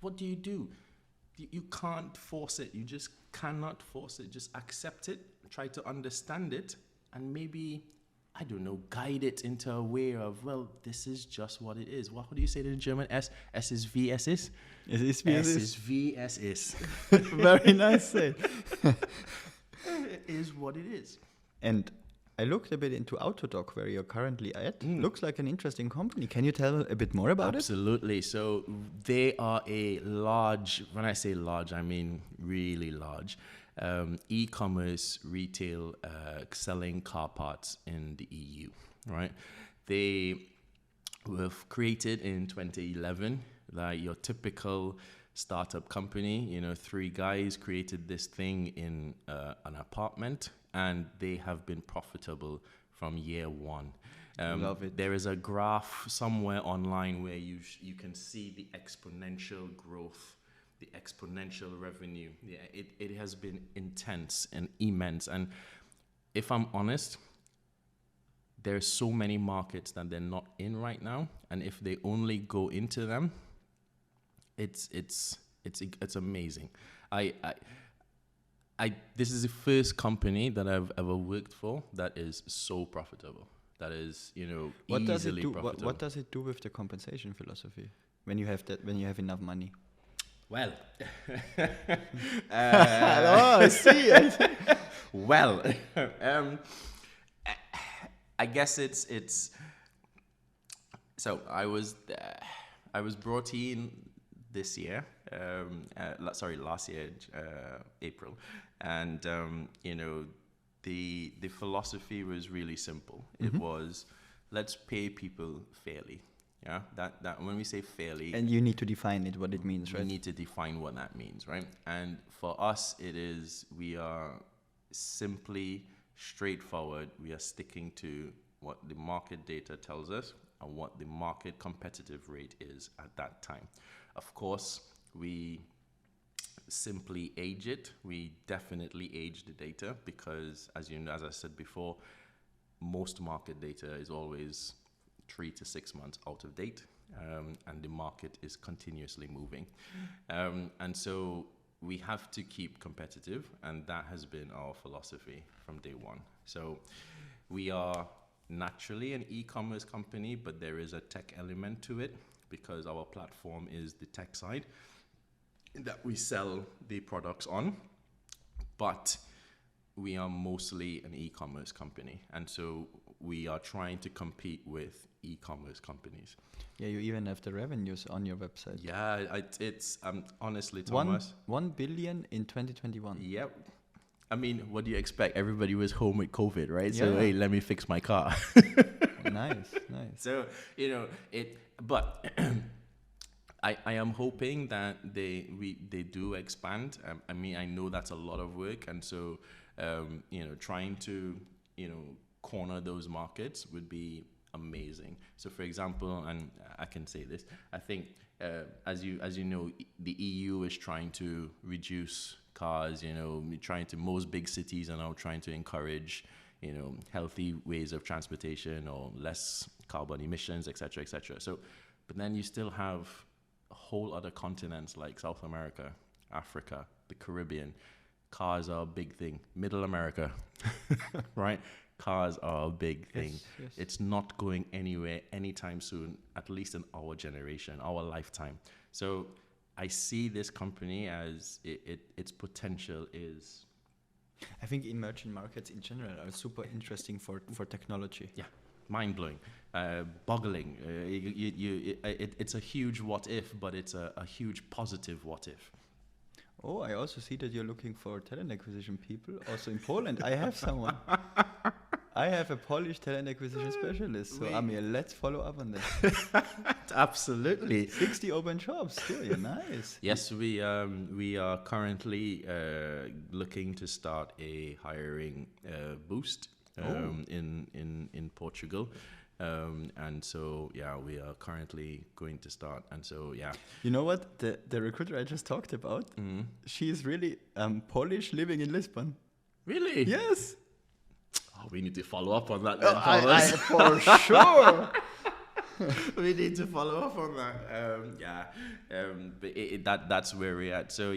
what do? You can't force it. You just cannot force it. Just accept it, try to understand it, and maybe, I don't know, guide it into a way of, well, this is just what it is. What do you say in German? S is V, S is? Es ist wie S es is ist. V, S is. Very nice say. It is what it is. And I looked a bit into Autodoc, where you're currently at. Looks like an interesting company. Can you tell a bit more about Absolutely. So they are a large, when I say large, I mean really large, e-commerce retail selling car parts in the EU, right? They were created in 2011, like your typical startup company. 3 guys created this thing in an apartment, and they have been profitable from year 1. Love it. There is a graph somewhere online where you can see the exponential growth, the exponential revenue. Yeah, it has been intense and immense. And if I'm honest, there's so many markets that they're not in right now, and if they only go into them, it's amazing. This is the first company that I've ever worked for that is so profitable. That is, easily profitable. What does it do with the compensation philosophy when you have enough money? Well, I see. well, I guess it's. So I was brought in this year. Last year, April, and the philosophy was really simple. It was, let's pay people fairly. Yeah, that when we say fairly, And you need to define it, what it means, we right? need to define what that means, right? And for us, we are simply straightforward. We are sticking to what the market data tells us and what the market competitive rate is at that time. Of course, we simply age it. We definitely age the data because, as I said before, most market data is always 3 to 6 months out of date, and the market is continuously moving. And so we have to keep competitive, and that has been our philosophy from day one. So we are naturally an e-commerce company, but there is a tech element to it because our platform is the tech side that we sell the products on. But we are mostly an e-commerce company, and so we are trying to compete with e-commerce companies. Yeah, you even have the revenues on your website. Yeah, it's honestly, Thomas. 1 billion in 2021. Yep. I mean, what do you expect? Everybody was home with COVID, right? So, Yeah. hey, let me fix my car. Nice. So, but I am hoping that they do expand. I mean, I know that's a lot of work, and so trying to corner those markets would be amazing. So, for example, and I can say this, I think as you know, the EU is trying to reduce cars. Most big cities are now trying to encourage healthy ways of transportation or less carbon emissions, etc., etc. So, but then you still have a whole other continents like South America, Africa, the Caribbean. Cars are a big thing. Middle America, right? Cars are a big thing. Yes. It's not going anywhere anytime soon, at least in our generation, our lifetime. So I see this company as its potential is. I think emerging markets in general are super interesting for technology. Yeah, mind-blowing, boggling. It's a huge what if, but it's a huge positive what if. Oh, I also see that you're looking for talent acquisition people. Also in Poland, I have someone. I have a Polish talent acquisition specialist. So, Amiel, let's follow up on that. Absolutely. 60 open jobs. Still, nice. Yes, we are currently looking to start a hiring boost in Portugal. And so, we are currently going to start. And so, You know what? The recruiter I just talked about, she is really Polish living in Lisbon. Really? Yes. Oh, we need to follow up on that then, Thomas. For sure. We need to follow up on that. But that's where we're at. So,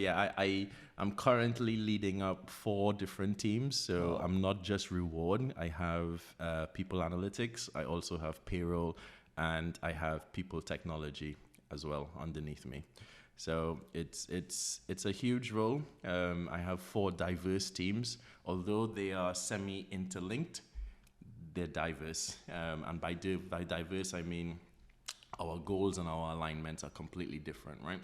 I'm currently leading up 4 different teams. So I'm not just reward. I have people analytics. I also have payroll, and I have people technology as well underneath me. So it's a huge role. I have 4 diverse teams. Although they are semi-interlinked, they're diverse. And by diverse, I mean our goals and our alignments are completely different, right?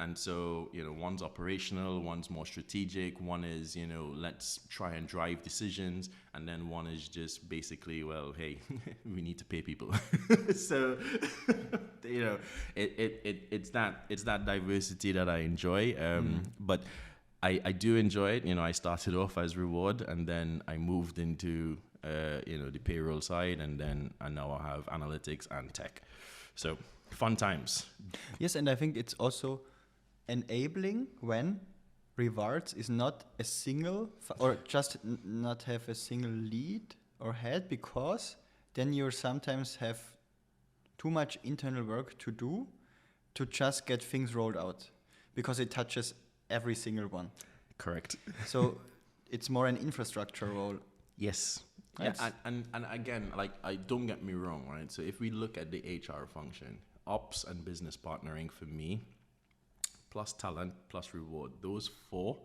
And so, one's operational, one's more strategic, one is, let's try and drive decisions, and then one is just basically, well, hey, we need to pay people. So, it's that diversity that I enjoy. But I do enjoy it. I started off as reward, and then I moved into the payroll side, and now I have analytics and tech. So fun times. Yes, and I think it's also enabling when rewards is not a single or just not have a single lead or head, because then you sometimes have too much internal work to do to just get things rolled out, because it touches every single one. Correct. So it's more an infrastructure role. Yes. Yeah, and again, I don't get me wrong, right? So if we look at the HR function, ops and business partnering for me, plus talent, plus reward, those four,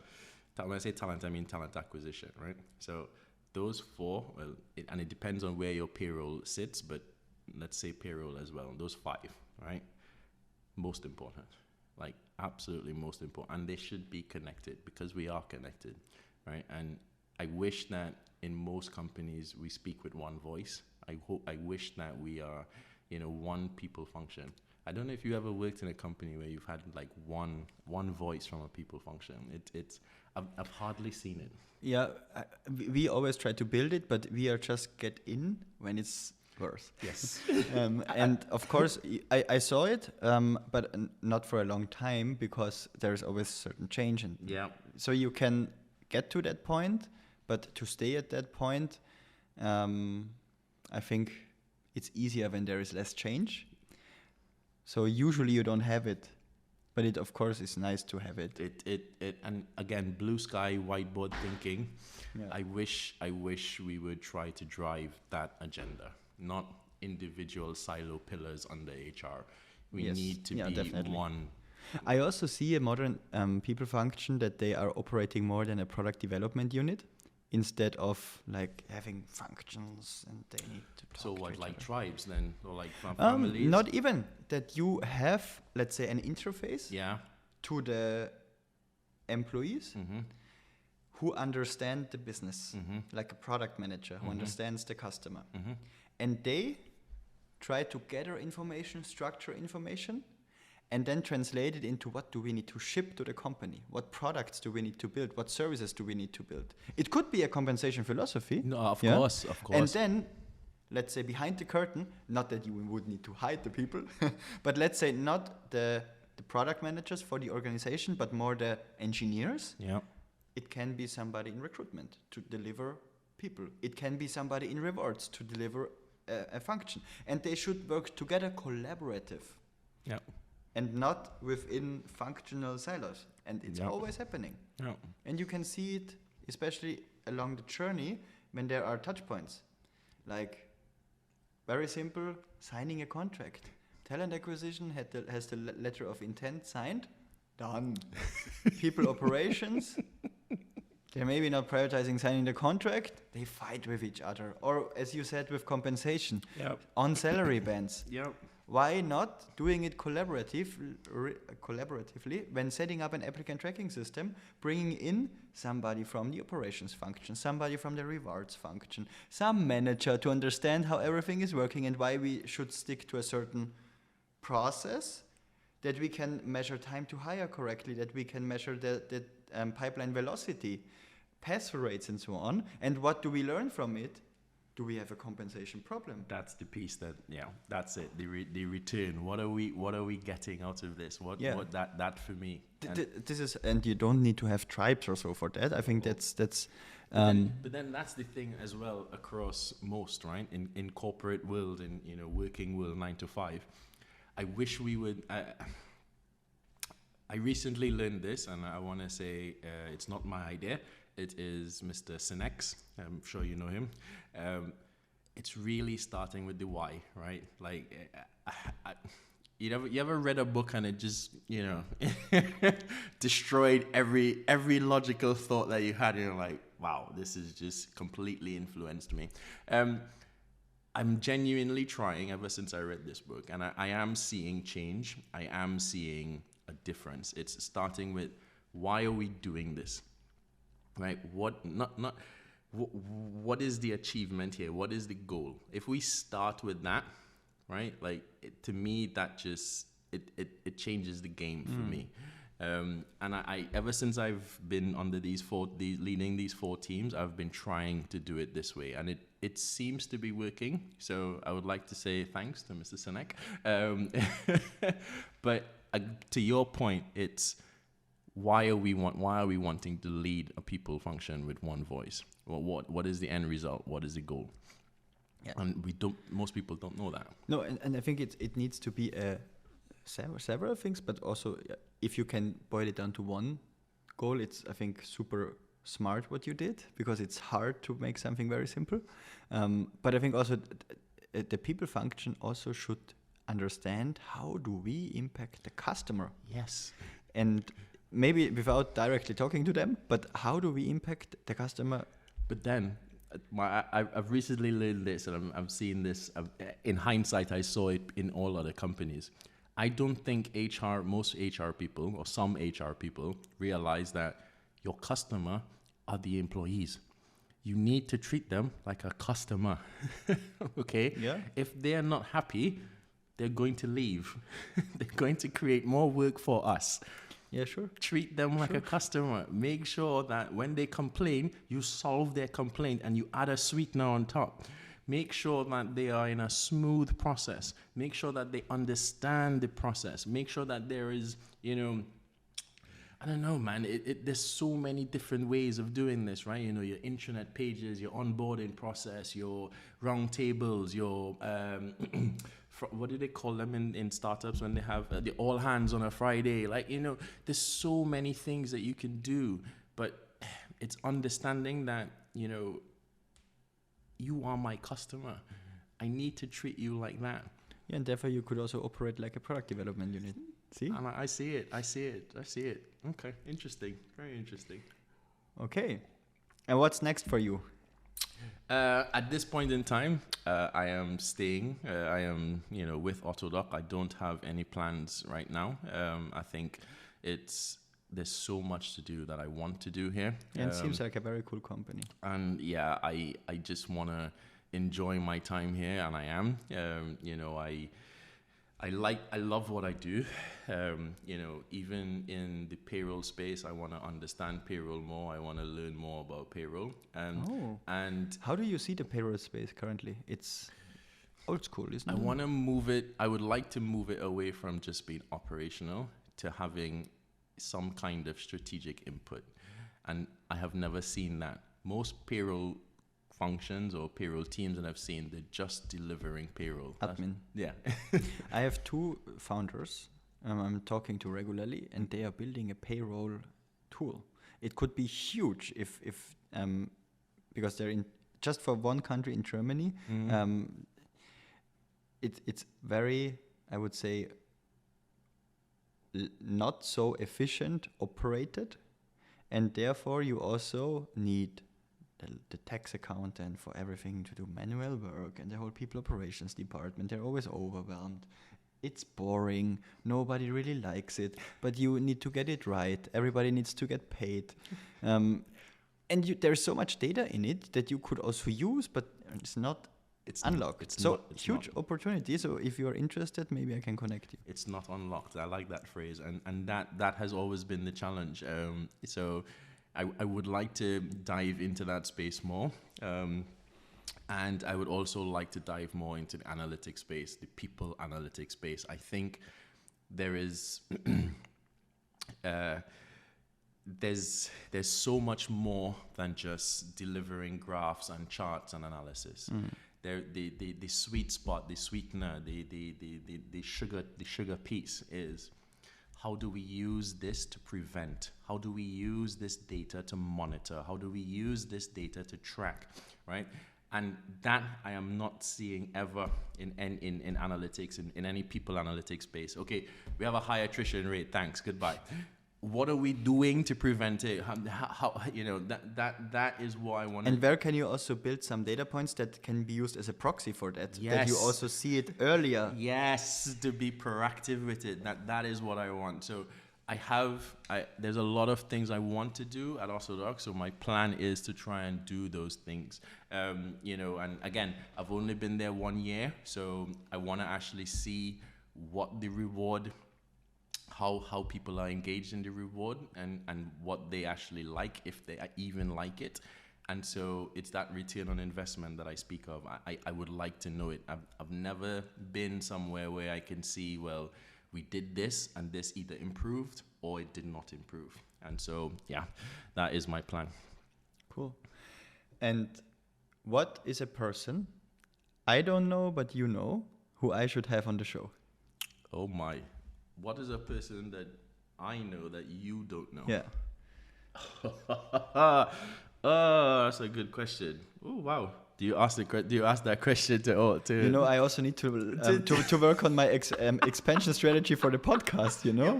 when I say talent, I mean talent acquisition, right? So those four, and it depends on where your payroll sits, but let's say payroll as well, those five, right? Most important, absolutely most important. And they should be connected, because we are connected, right? And I wish that in most companies we speak with one voice. I wish that we are, one people function. I don't know if you ever worked in a company where you've had one voice from a people function. I've hardly seen it. Yeah, we always try to build it, but we are just get in when it's worse. Yes. And of course, I saw it, but not for a long time, because there's always certain change. And Yeah. so you can get to that point, but to stay at that point, I think it's easier when there is less change. So usually you don't have it, but it of course is nice to have it. And again, blue sky, whiteboard thinking. Yeah. I wish we would try to drive that agenda, not individual silo pillars under HR. We Yes. need to Yeah, be definitely. one. I also see a modern people function that they are operating more than a product development unit, instead of having functions and they need to talk So to what, each like other. tribes then, or families? Not even that. You have, let's say, an interface Yeah. to the employees Mm-hmm. who understand the business, Mm-hmm. like a product manager who understands the customer. Mm-hmm. And they try to gather information, structure information, and then translate it into what do we need to ship to the company? What products do we need to build? What services do we need to build? It could be a compensation philosophy. No, of yeah? course. And then, let's say behind the curtain, not that you would need to hide the people, but let's say not the product managers for the organization, but more the engineers. Yeah. It can be somebody in recruitment to deliver people. It can be somebody in rewards to deliver a function. And they should work together collaborative. Yeah. And not within functional silos. And it's Yeah. always happening. Yeah. And you can see it, especially along the journey, when there are touch points. Very simple, signing a contract. Talent acquisition has the letter of intent signed. Done. People operations, they're maybe not prioritizing signing the contract. They fight with each other. Or, as you said, with compensation. Yep. On salary bands. Yeah. Why not doing it collaboratively when setting up an applicant tracking system, bringing in somebody from the operations function, somebody from the rewards function, some manager to understand how everything is working and why we should stick to a certain process, that we can measure time to hire correctly, that we can measure the pipeline velocity, pass rates and so on. And what do we learn from it? Do we have a compensation problem? That's the piece that's it. The return. What are we getting out of this? What that for me. This is, and you don't need to have tribes or so for that. I think that's. But then that's the thing as well across most, right? In corporate world, in working world, 9 to 5. I wish we would. I recently learned this, and I want to say it's not my idea. It is Mr. Sinex. I'm sure you know him. It's really starting with the why, right? You ever read a book and it just destroyed every logical thought that you had, and you're like, wow, this has just completely influenced me. I'm genuinely trying ever since I read this book, and I am seeing change. I am seeing a difference. It's starting with, why are we doing this? Right? What is the achievement here? What is the goal? If we start with that, right? Like to me, that just it changes the game for me. And I ever since I've been under leading these 4 teams, I've been trying to do it this way, and it seems to be working. So I would like to say thanks to Mr. Sinek. But to your point, it's why are we wanting to lead a people function with one voice? Well, what is the end result? What is the goal? Yeah. And most people don't know that. No, and I think it needs to be several things, but also if you can boil it down to one goal, it's, I think, super smart what you did, because it's hard to make something very simple. But I think also the people function also should understand, how do we impact the customer? Yes. And maybe without directly talking to them, but how do we impact the customer? But then, I've recently learned this, and I'm seeing this. In hindsight, I saw it in all other companies. I don't think most HR people, or some HR people, realize that your customer are the employees. You need to treat them like a customer. Okay? Yeah. If they're not happy, they're going to leave. They're going to create more work for us. Yeah, sure. Treat them like a customer. Make sure that when they complain, you solve their complaint and you add a sweetener on top. Make sure that they are in a smooth process. Make sure that they understand the process. Make sure that there is, I don't know, man. There's so many different ways of doing this, right? Your intranet pages, your onboarding process, your round tables, your what do they call them in startups when they have the all hands on a Friday? Like, there's so many things that you can do, but it's understanding that, you are my customer. I need to treat you like that. Yeah, and therefore you could also operate like a product development unit. See? And I see it. Okay, interesting. Very interesting. Okay. And what's next for you? At this point in time, I am staying. I am, with Autodoc. I don't have any plans right now. I think there's so much to do that I want to do here. Yeah, it seems like a very cool company. And yeah, I just want to enjoy my time here, and I am. I love what I do. Even in the payroll space, I want to understand payroll more. I want to learn more about payroll. And how do you see the payroll space currently? It's old school, isn't it? I want to move it. I would like to move it away from just being operational to having some kind of strategic input. And I have never seen that. Most payroll functions or payroll teams that I've seen, they're just delivering payroll. Admin. Yeah. I have 2 founders I'm talking to regularly, and they are building a payroll tool. It could be huge if because they're in just for one country in Germany. It's very, I would say, not so efficient operated, and therefore you also need the tax accountant for everything to do manual work, and the whole people operations department, they're always overwhelmed. It's boring, nobody really likes it, but you need to get it right, everybody needs to get paid. There's so much data in it that you could also use, but it's unlocked. Huge opportunity. So if you're interested, maybe I can connect you. It's not unlocked. I like that phrase, and that has always been the challenge. So I would like to dive into that space more. And I would also like to dive more into the analytics space, the people analytics space. I think there is there's so much more than just delivering graphs and charts and analysis. The sweet spot, the sweetener, the sugar piece is, how do we use this to prevent? How do we use this data to monitor? How do we use this data to track, right? And that I am not seeing ever in analytics, in any people analytics space. Okay, we have a high attrition rate, thanks, goodbye. what are we doing to prevent it? How you know, that is what I want. And where can you also build some data points that can be used as a proxy for that? That you Yes. also see it earlier. Yes, to be proactive with it. That is what I want. So there's a lot of things I want to do at Orthodox. So my plan is to try and do those things. You know, and again, I've only been there 1 year, so I want to actually see what the reward, how people are engaged in the reward, and what they actually like, if they even like it. And so it's that return on investment that I speak of. I would like to know it. I've never been somewhere where I can see, well, we did this and this either improved or it did not improve. And so, yeah, that is my plan. Cool. And what is a person I don't know, but you know, who I should have on the show? Oh my. What is a person that I know that you don't know? Yeah. Oh, that's a good question. Oh, wow. Do you ask that question to You know, I also need to work on my expansion strategy for the podcast, you know? Your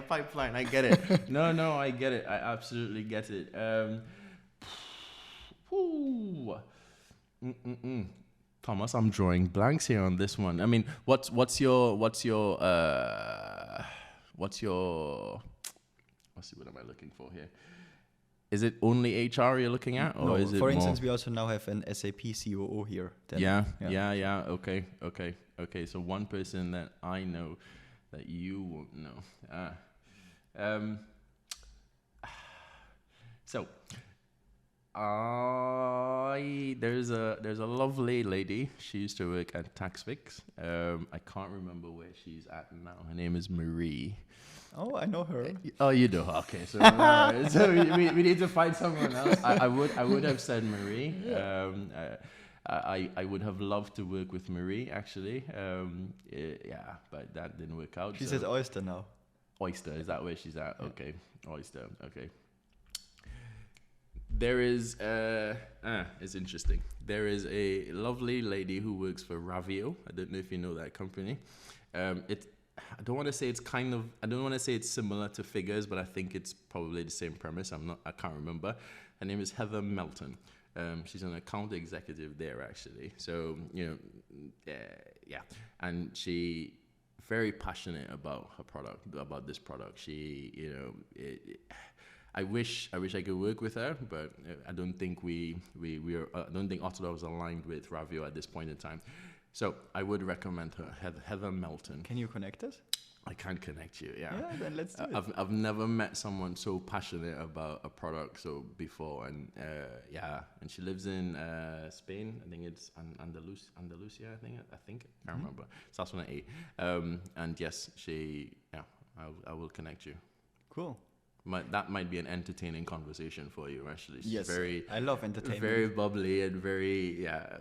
pipeline. I get it. No, I get it. I absolutely get it. Thomas, I'm drawing blanks here on this one. I mean, what's your what am I looking for here? Is it only HR you're looking at, or No, is it for more? instance, we also now have an SAP COO here. Then, Yeah. Okay. So one person that I know that you won't know. So there's a lovely lady. She used to work at TaxFix. I can't remember where she's at now. Her name is Marie. Oh, I know her. Oh, you do. Okay, so so we need to find someone else. I would have said Marie. I would have loved to work with Marie actually. Yeah, but that didn't work out. She's so. at Oyster now. Oyster, is that where she's at? Okay, Oyster. Okay. There is it's interesting. There is a lovely lady who works for Ravio. I don't know if you know that company. I don't want to say it's similar to Figures, but I think it's probably the same premise. I can't remember. Her name is Heather Melton. She's an account executive there actually. So, yeah. And she very passionate about her product, about this product. She, I wish I could work with her, but I don't think I don't think Orthodox aligned with Ravio at this point in time. So I would recommend her, Heather Melton. Can you connect us? I can connect you, yeah. Yeah, then let's do it. I've never met someone so passionate about a product before, and and she lives in Spain. I think it's Andalusia. I think I can't remember. Starts with an A. And yes, I will connect you. Cool. That might be an entertaining conversation for you. Actually, she's I love entertainment. Very bubbly and very yeah.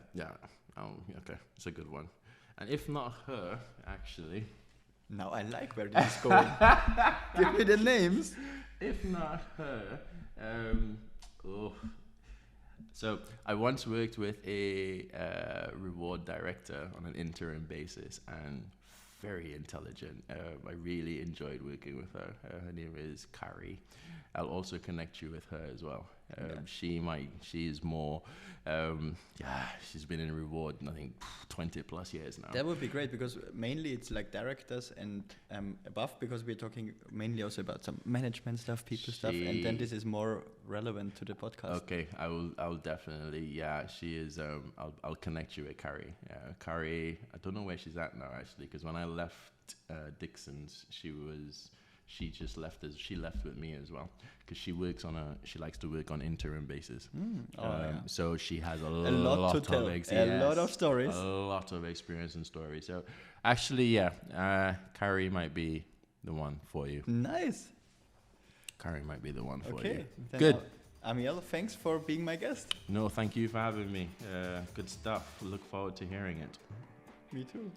Okay, it's a good one. And if not her, actually. Now I like where this is going. Give me the names. If not her, So I once worked with a reward director on an interim basis, and very intelligent. I really enjoyed working with her. Her name is Carrie. I'll also connect you with her as well. She is more, she's been in reward, I think, 20 plus years now. That would be great, because mainly it's like directors and above, because we're talking mainly also about some management stuff, people stuff, and then this is more relevant to the podcast. Okay, I'll definitely, she is, I'll connect you with Carrie. Carrie, I don't know where she's at now actually, because when I left Dixon's, she just left she left with me as well, because she likes to work on interim basis. So she has a lot to tell, a lot of stories, a lot of experience and stories. So actually, Carrie might be the one for you. Nice. Carrie might be the one for you. Then Good. Amiel, thanks for being my guest. No, thank you for having me. Good stuff. Look forward to hearing it. Me too.